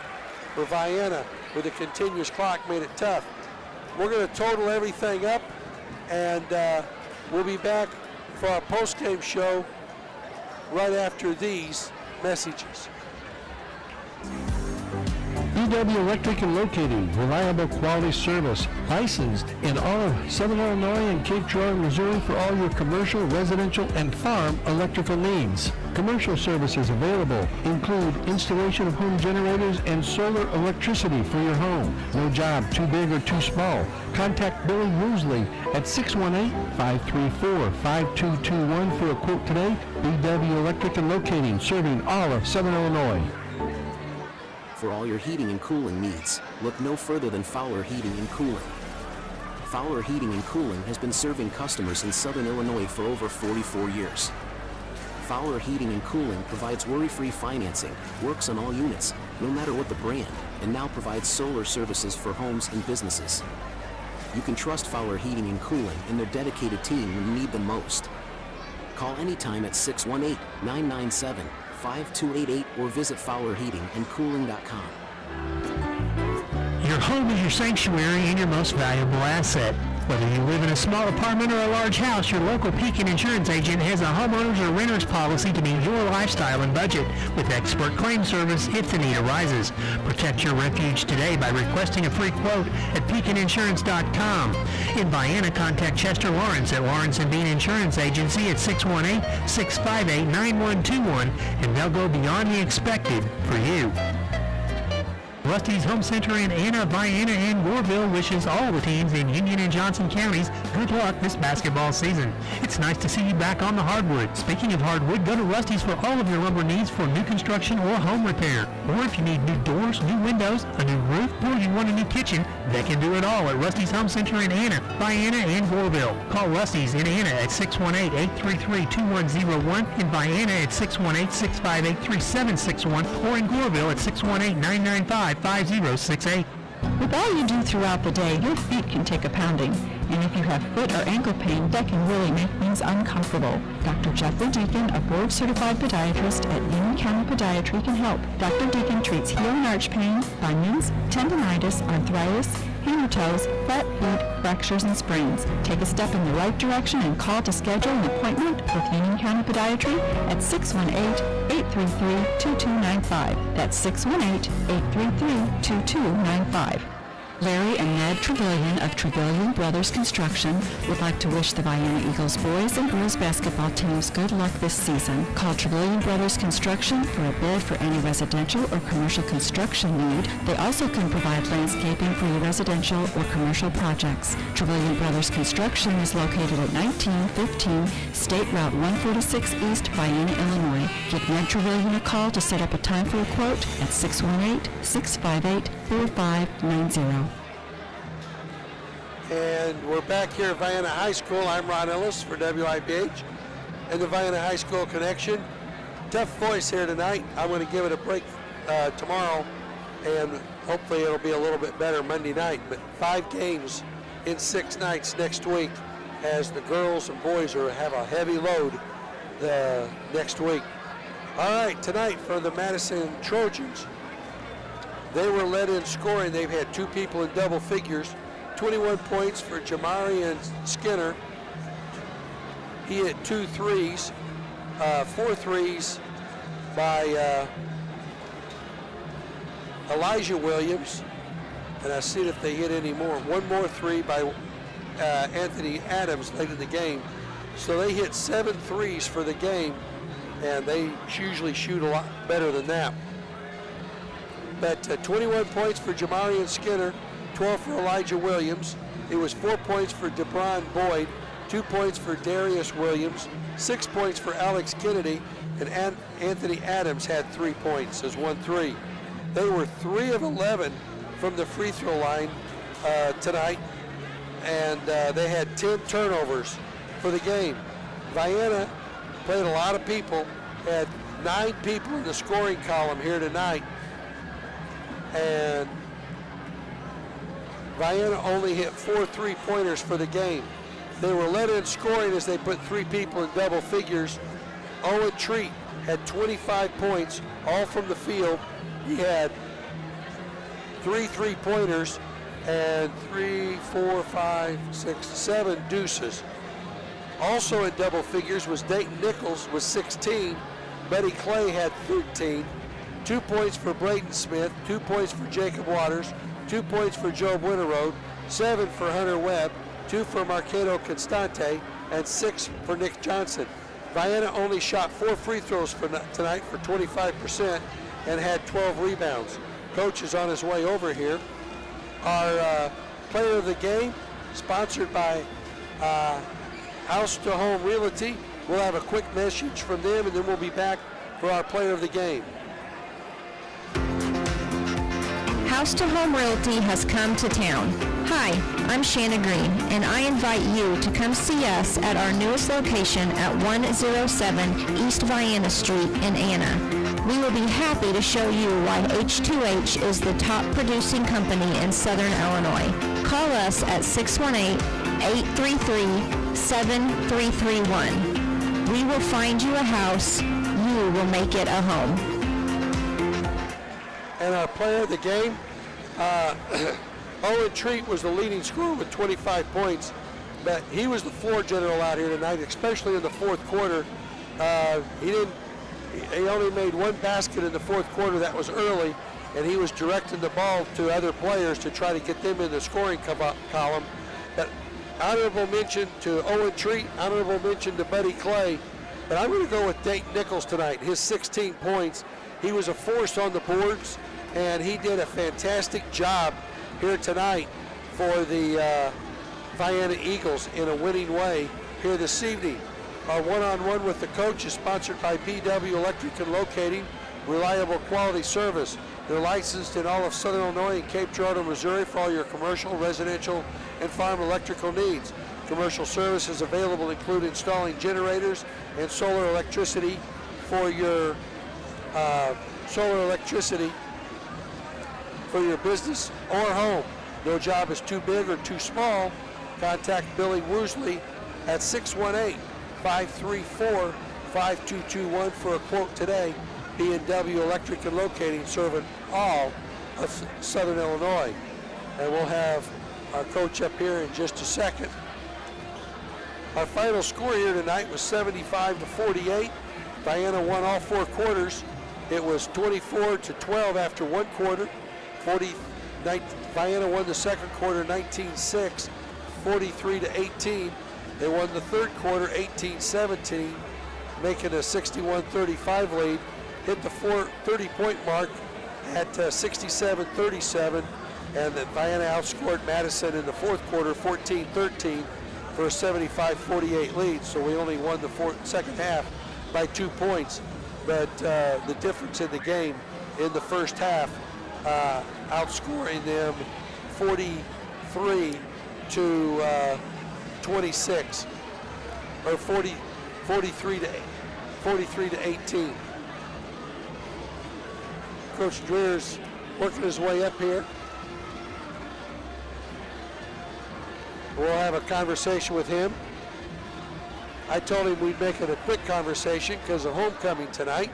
for Vienna, with a continuous clock, made it tough. We're going to total everything up, and we'll be back for our post-game show right after these messages. BW Electric and Locating, reliable quality service, licensed in all of Southern Illinois and Cape Girardeau, Missouri for all your commercial, residential, and farm electrical needs. Commercial services available include installation of home generators and solar electricity for your home. No job too big or too small. Contact Billy Woosley at 618-534-5221 for a quote today. BW Electric and Locating, serving all of Southern Illinois. For all your heating and cooling needs, look no further than Fowler Heating and Cooling. Fowler Heating and Cooling has been serving customers in Southern Illinois for over 44 years. Fowler Heating and Cooling provides worry-free financing, works on all units, no matter what the brand, and now provides solar services for homes and businesses. You can trust Fowler Heating and Cooling and their dedicated team when you need them most. Call anytime at 618-997-5288 or visit FowlerHeatingandCooling.com. Your home is your sanctuary and your most valuable asset. Whether you live in a small apartment or a large house, your local Pekin Insurance agent has a homeowner's or renter's policy to meet your lifestyle and budget with expert claim service if the need arises. Protect your refuge today by requesting a free quote at PekinInsurance.com. In Vienna, contact Chester Lawrence at Lawrence & Bean Insurance Agency at 618-658-9121, and they'll go beyond the expected for you. Rusty's Home Center in Anna, Vienna, and Goreville wishes all the teams in Union and Johnson counties good luck this basketball season. It's nice to see you back on the hardwood. Speaking of hardwood, go to Rusty's for all of your lumber needs for new construction or home repair. Or if you need new doors, new windows, a new roof, or you want a new kitchen, they can do it all at Rusty's Home Center in Anna, Vienna, and Goreville. Call Rusty's in Anna at 618-833-2101, in Vienna at 618-658-3761, or in Goreville at 618-995-5068. With all you do throughout the day, your feet can take a pounding. And if you have foot or ankle pain, that can really make things uncomfortable. Dr. Jeffrey Deacon, a board-certified podiatrist at Vienna County Podiatry, can help. Dr. Deacon treats heel and arch pain, bunions, tendinitis, arthritis, hammer toes, flat feet, fractures, and sprains. Take a step in the right direction and call to schedule an appointment with Union County Podiatry at 618-833-2295. That's 618-833-2295. Larry and Ned Trevelyan of Trevelyan Brothers Construction would like to wish the Vienna Eagles boys and girls basketball teams good luck this season. Call Trevelyan Brothers Construction for a bid for any residential or commercial construction need. They also can provide landscaping for your residential or commercial projects. Trevelyan Brothers Construction is located at 1915 State Route 146 East, Vienna, Illinois. Give Ned Trevelyan a call to set up a time for a quote at 618-658-4590. And we're back here at Vienna High School. I'm Ron Ellis for WIBH and the Vienna High School Connection. Tough voice here tonight. I'm going to give it a break tomorrow, and hopefully it'll be a little bit better Monday night. But 5 games in 6 nights next week, as the girls and boys have a heavy load next week. All right, tonight for the Madison Trojans, they were led in scoring. They've had 2 people in double figures. 21 points for Jamarian Skinner. He hit 2 threes, 4 threes by Elijah Williams, and I see if they hit any more. 1 more 3 by Anthony Adams late in the game. So they hit 7 threes for the game, and they usually shoot a lot better than that. But 21 points for Jamarian Skinner, 12 for Elijah Williams. It was 4 points for DeBron Boyd, 2 points for Darius Williams, 6 points for Alex Kennedy, and Anthony Adams had 3 points as 1-3. They were 3 of 11 from the free throw line tonight, and they had 10 turnovers for the game. Vienna played a lot of people, had 9 people in the scoring column here tonight, and Vienna only hit 4 3-pointers for the game. They were led in scoring as they put 3 people in double figures. Owen Treat had 25 points, all from the field. He had 3 3-pointers and 3, 4, 5, 6, 7 deuces. Also in double figures was Dayton Nichols with 16. Buddy Clay had 13. 2 points for Braden Smith, 2 points for Jacob Waters, 2 points for Joe Winterode, 7 for Hunter Webb, 2 for Marquedo Constante, and 6 for Nick Johnson. Vienna only shot 4 free throws for tonight for 25% and had 12 rebounds. Coach is on his way over here. Our player of the game, sponsored by House to Home Realty. We'll have a quick message from them, and then we'll be back for our player of the game. House to Home Realty has come to town. Hi, I'm Shanna Green, and I invite you to come see us at our newest location at 107 East Vienna Street in Anna. We will be happy to show you why H2H is the top producing company in Southern Illinois. Call us at 618-833-7331. We will find you a house. You will make it a home. And our player of the game, Owen Treat was the leading scorer with 25 points, but he was the floor general out here tonight, especially in the 4th quarter. He only made 1 basket in the 4th quarter. That was early, and he was directing the ball to other players to try to get them in the scoring column. But honorable mention to Owen Treat, honorable mention to Buddy Clay, but I'm going to go with Dayton Nichols tonight. His 16 points. He was a force on the boards, and he did a fantastic job here tonight for the Vienna Eagles in a winning way here this evening. Our one-on-one with the coach is sponsored by BW Electric and Locating, reliable quality service. They're licensed in all of Southern Illinois and Cape Girardeau, Missouri for all your commercial, residential, and farm electrical needs. Commercial services available include installing generators and solar electricity for your business or home. No job is too big or too small. contact Billy Woosley at 618-534-5221 for a quote today. B&W Electric and Locating, serving all of Southern Illinois. And we'll have our coach up here in just a second. Our final score here tonight was 75-48. Vienna won all 4 quarters. It was 24-12 after 1 quarter. Vienna won the second quarter 19-6, 43-18. They won the third quarter 18-17, making a 61-35 lead. Hit the 30-point mark at 67-37, and then Vienna outscored Madison in the fourth quarter 14-13 for a 75-48 lead. So we only won the second half by 2 points, but the difference in the game in the first half, outscoring them 43-26, or 43-18. Coach Dreer's working his way up here. We'll have a conversation with him. I told him we'd make it a quick conversation because of homecoming tonight.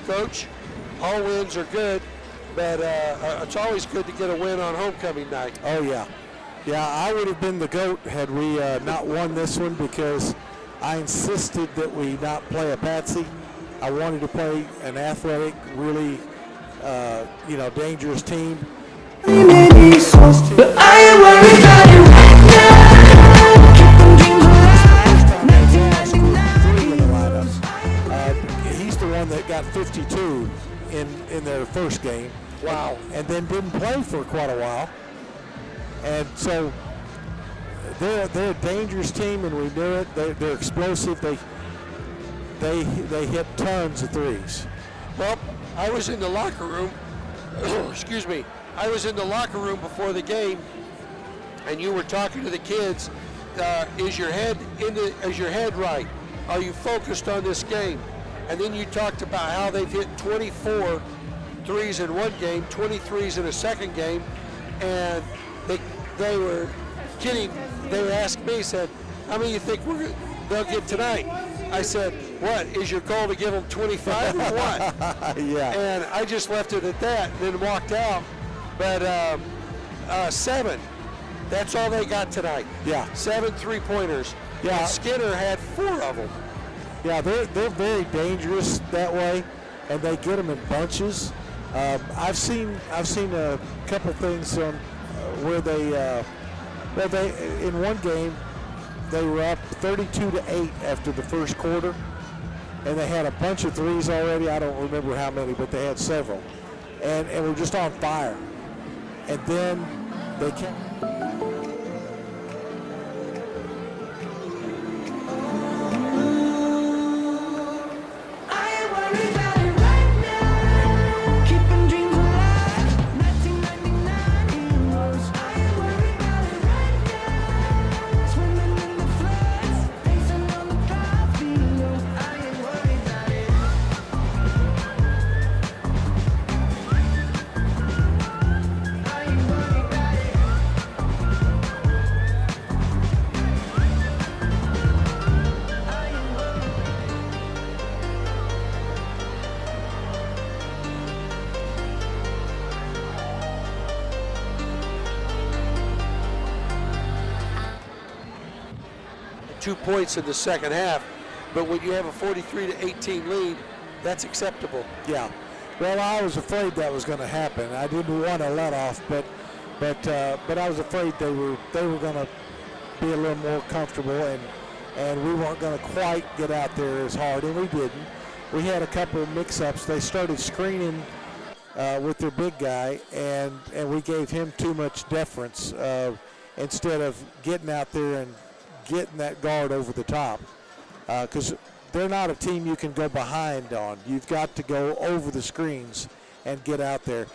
Coach, all wins are good, but it's always good to get a win on homecoming night. Oh, yeah. Yeah, I would have been the GOAT had we not won this one, because I insisted that we not play a patsy. I wanted to play an athletic, really, dangerous team. But I ain't worried about it right now. He's the one that got 52 in their first game. Wow. And then didn't play for quite a while. And so they're a dangerous team, and we knew it. They're explosive. They hit tons of threes. Well, I was in the locker room. Excuse me. I was in the locker room before the game, and you were talking to the kids. Is your head right? Are you focused on this game? And then you talked about how they've hit 24 threes in one game, 23s in a second game, and they were kidding. They were asking me, said, how many you think they'll get tonight? I said, what, is your goal to give them 25 or what? Yeah. And I just left it at that and then walked out. But 7, that's all they got tonight. Yeah. 7 3-pointers. Yeah. And Skinner had 4 of them. Yeah, they're very dangerous that way, and they get them in bunches. I've seen a couple things on where they in one game they were up 32-8 after the first quarter, and they had a bunch of threes already. I don't remember how many, but they had several, and were just on fire. And then they kept. Two points in the second half, but when you have a 43-18 lead, that's acceptable. Yeah. Well, I was afraid that was going to happen. I didn't want to let off, but I was afraid they were going to be a little more comfortable, and we weren't going to quite get out there as hard, and we didn't. We had a couple of mix-ups. They started screening with their big guy, and we gave him too much deference instead of getting out there and getting that guard over the top, because they're not a team you can go behind on. You've got to go over the screens and get out there.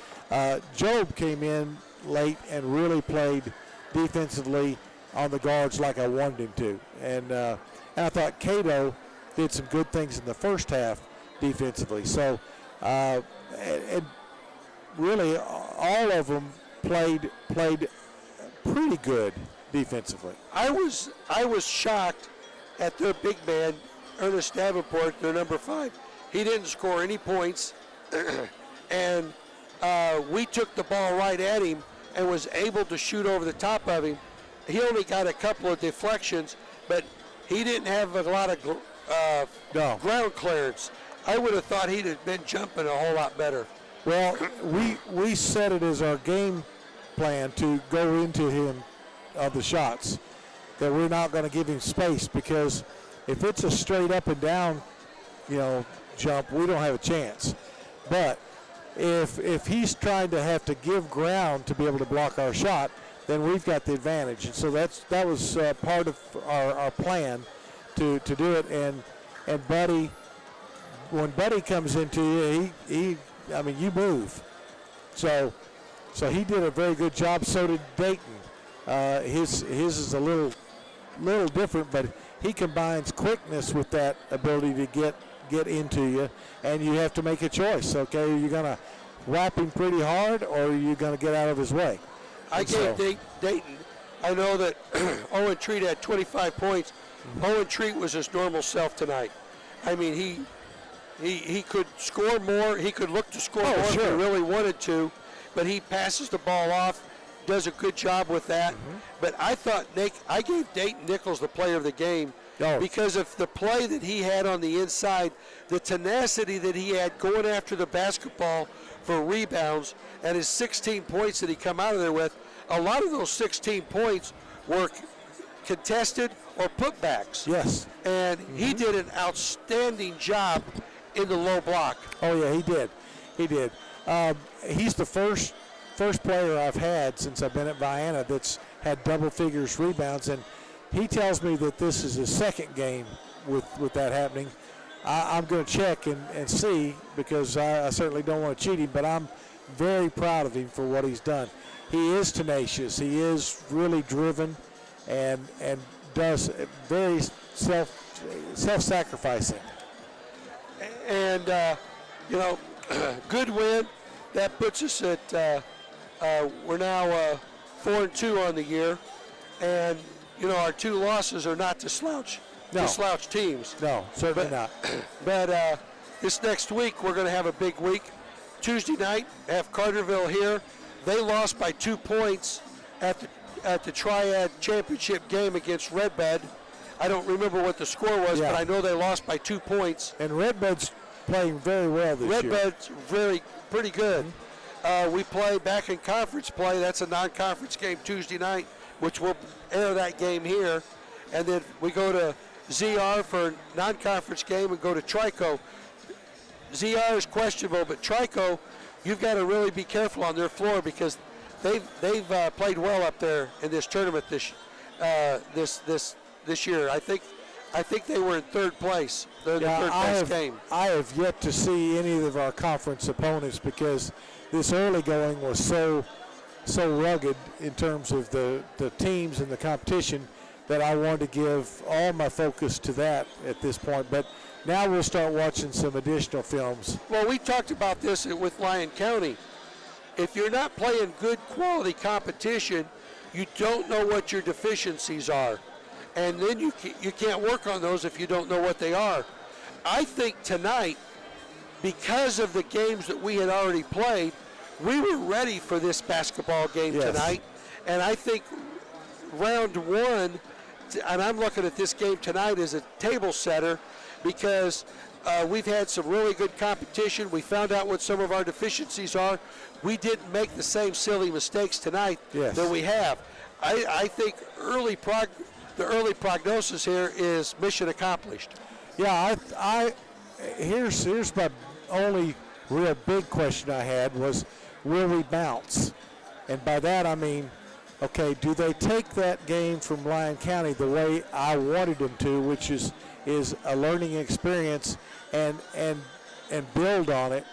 Job came in late and really played defensively on the guards like I wanted him to. And I thought Cato did some good things in the first half defensively. So And really, all of them played pretty good defensively. I was shocked at their big man, Ernest Davenport, their number 5. He didn't score any points, and we took the ball right at him and was able to shoot over the top of him. He only got a couple of deflections, but he didn't have a lot of ground clearance. I would have thought he'd have been jumping a whole lot better. Well, we set it as our game plan to go into him of the shots, that we're not going to give him space, because if it's a straight up and down, jump, we don't have a chance. But if he's trying to have to give ground to be able to block our shot, then we've got the advantage. And so that was part of our plan to do it. And Buddy, when Buddy comes into you, you move. So he did a very good job. So did Dayton. His is a little different, but he combines quickness with that ability to get into you, and you have to make a choice. Okay, are you going to whap him pretty hard, or are you going to get out of his way? I gave Dayton. I know that Owen Treat had 25 points. Owen Treat was his normal self tonight. I mean, he could score more. He could look to score more if he really wanted to, but he passes the ball off, does a good job with that. But I thought I gave Dayton Nichols the player of the game because of the play that he had on the inside, the tenacity that he had going after the basketball for rebounds, and his 16 points that he come out of there with. A lot of those 16 points were contested or putbacks. Yes. And he did an outstanding job in the low block. Oh yeah, he did. He's the first player I've had since I've been at Vienna that's had double figures rebounds, and he tells me that this is his second game with that happening. I'm going to check and see, because I certainly don't want to cheat him, but I'm very proud of him for what he's done. He is tenacious. He is really driven, and does very self-sacrificing. And good win. That puts us at we're now 4-2 on the year, and our 2 losses are not to slouch teams. No, certainly not. But this next week we're going to have a big week. Tuesday night, have Carterville here. They lost by 2 points at the Triad Championship game against Redbud. I don't remember what the score was, but I know they lost by 2 points. And Redbud's playing very well this year. Redbud's pretty good. We play back in conference play. That's a non-conference game Tuesday night, which we'll air that game here. And then we go to ZR for a non-conference game and go to Trico. ZR is questionable, but Trico, you've got to really be careful on their floor, because they've played well up there in this tournament this year. I think they were in 3rd place. They're the 3rd place game. I have yet to see any of our conference opponents, because this early going was so rugged in terms of the teams and the competition, that I wanted to give all my focus to that at this point. But now we'll start watching some additional films. Well, we talked about this with Lyon County. If you're not playing good quality competition, you don't know what your deficiencies are. And then you can't work on those if you don't know what they are. I think tonight, because of the games that we had already played, we were ready for this basketball game tonight. And I think round 1, and I'm looking at this game tonight as a table setter, because we've had some really good competition. We found out what some of our deficiencies are. We didn't make the same silly mistakes tonight that we have. I think the early prognosis here is mission accomplished. Yeah, here's my only real big question I had was, will we bounce? And by that I mean, okay, do they take that game from Lyon County the way I wanted them to, which is a learning experience, and build on it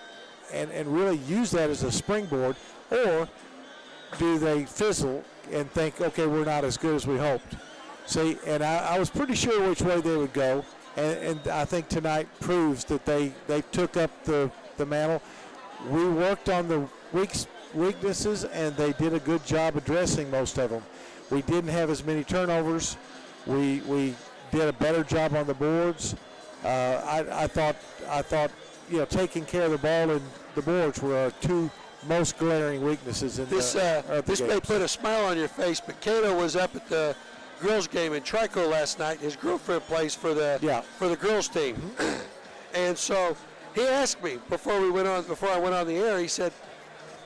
and really use that as a springboard, or do they fizzle and think, okay, we're not as good as we hoped? See, and I was pretty sure which way they would go, and I think tonight proves that they took up the the mantle. We worked on the weaknesses, and they did a good job addressing most of them. We didn't have as many turnovers. We did a better job on the boards. I thought taking care of the ball and the boards were our two most glaring weaknesses in this may put a smile on your face, but Cato was up at the girls game in Trico last night. His girlfriend plays for the girls team. And so he asked me before I went on the air, he said,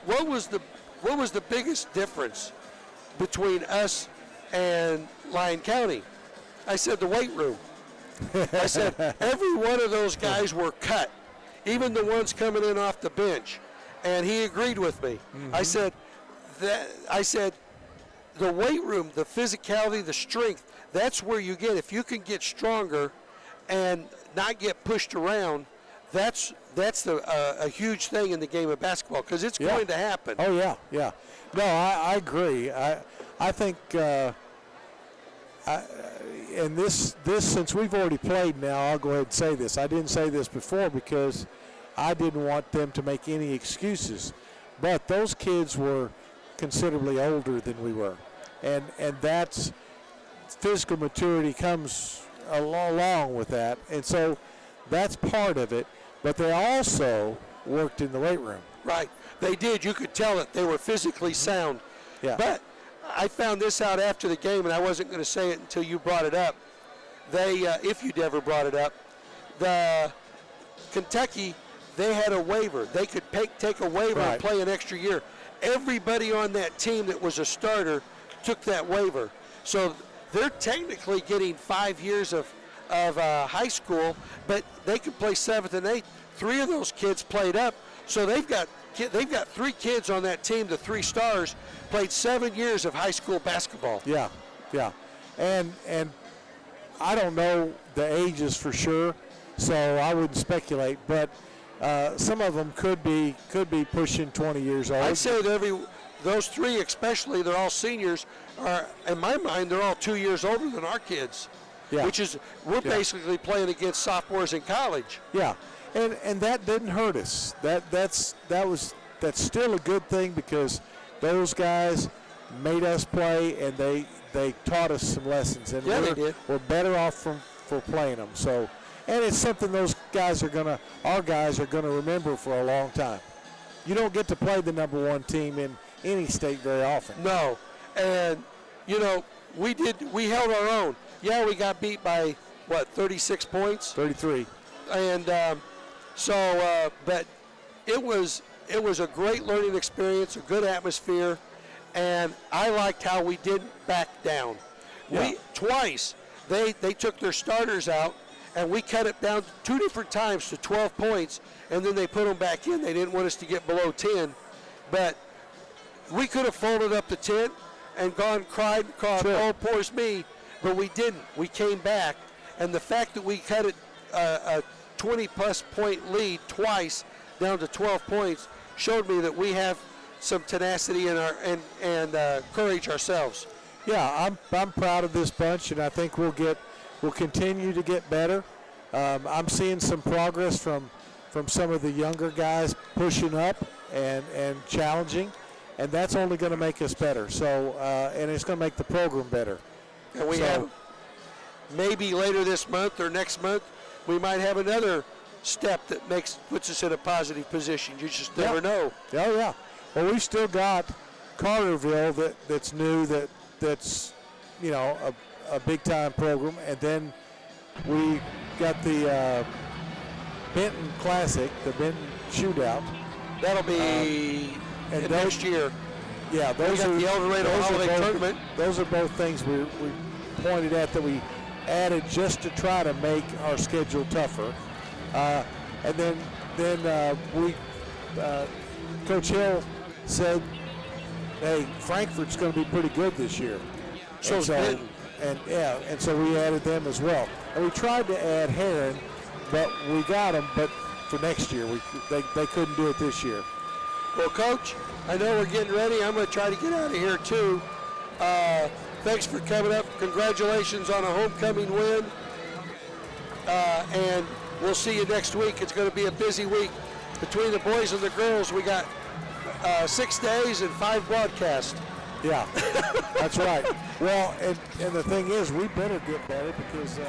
what was the biggest difference between us and Lyon County? I said, the weight room. I said, every one of those guys were cut, even the ones coming in off the bench. And he agreed with me. Mm-hmm. I said, the weight room, the physicality, the strength, that's where you get. If you can get stronger and not get pushed around, that's a huge thing in the game of basketball, because it's going to happen. Oh, yeah. No, I agree. I think, and this since we've already played now, I'll go ahead and say this. I didn't say this before because I didn't want them to make any excuses. But those kids were considerably older than we were. And that's physical maturity comes along with that. And so that's part of it. But they also worked in the weight room. Right. They did. You could tell it. They were physically sound. Yeah. But I found this out after the game, and I wasn't going to say it until you brought it up. They, if you'd ever brought it up, the Kentucky, they had a waiver. They could take a waiver and play an extra year. Everybody on that team that was a starter took that waiver. So they're technically getting 5 years of high school, but they could play 7th and 8th. 3 of those kids played up, so they've got 3 kids on that team. The 3 stars played 7 years of high school basketball. Yeah, and I don't know the ages for sure, so I wouldn't speculate, but some of them could be pushing 20 years old. I'd say that those 3 especially, they're all seniors, are, in my mind, they're all 2 years older than our kids. Yeah. Which is, we're basically playing against sophomores in college. Yeah, and that didn't hurt us. That's still a good thing, because those guys made us play, and they taught us some lessons, and they did. We're better off for playing them. So, and it's something our guys are gonna remember for a long time. You don't get to play the number 1 team in any state very often. No, and we held our own. Yeah, we got beat by 36 points? 33. And but it was a great learning experience, a good atmosphere, and I liked how we didn't back down. Yeah. Twice they took their starters out, and we cut it down 2 different times to 12 points, and then they put them back in. They didn't want us to get below 10, but we could have folded up the tent and cried, oh, poor's me. But we didn't. We came back, and the fact that we cut it a 20-plus point lead twice down to 12 points showed me that we have some tenacity and courage ourselves. Yeah, I'm proud of this bunch, and I think we'll continue to get better. I'm seeing some progress from some of the younger guys pushing up and challenging, and that's only going to make us better. So, and it's going to make the program better. And we have, maybe later this month or next month, we might have another step that puts us in a positive position. You just never know. Oh, yeah. Well, we've still got Carterville that's new, that's a big-time program. And then we got the Benton Classic, the Benton Shootout. That'll be next year. Yeah, those are the El Dorado Holiday Tournament. Those are both things we pointed at that we added just to try to make our schedule tougher. And then Coach Hill said, "Hey, Frankfurt's going to be pretty good this year." So we added them as well. And we tried to add Heron, but we got them. But for next year, they couldn't do it this year. Well, Coach, I know we're getting ready. I'm going to try to get out of here, too. Thanks for coming up. Congratulations on a homecoming win. And we'll see you next week. It's going to be a busy week. between the boys and the girls, we got 6 days and 5 broadcasts. Yeah, that's right. Well, and the thing is, we better get better because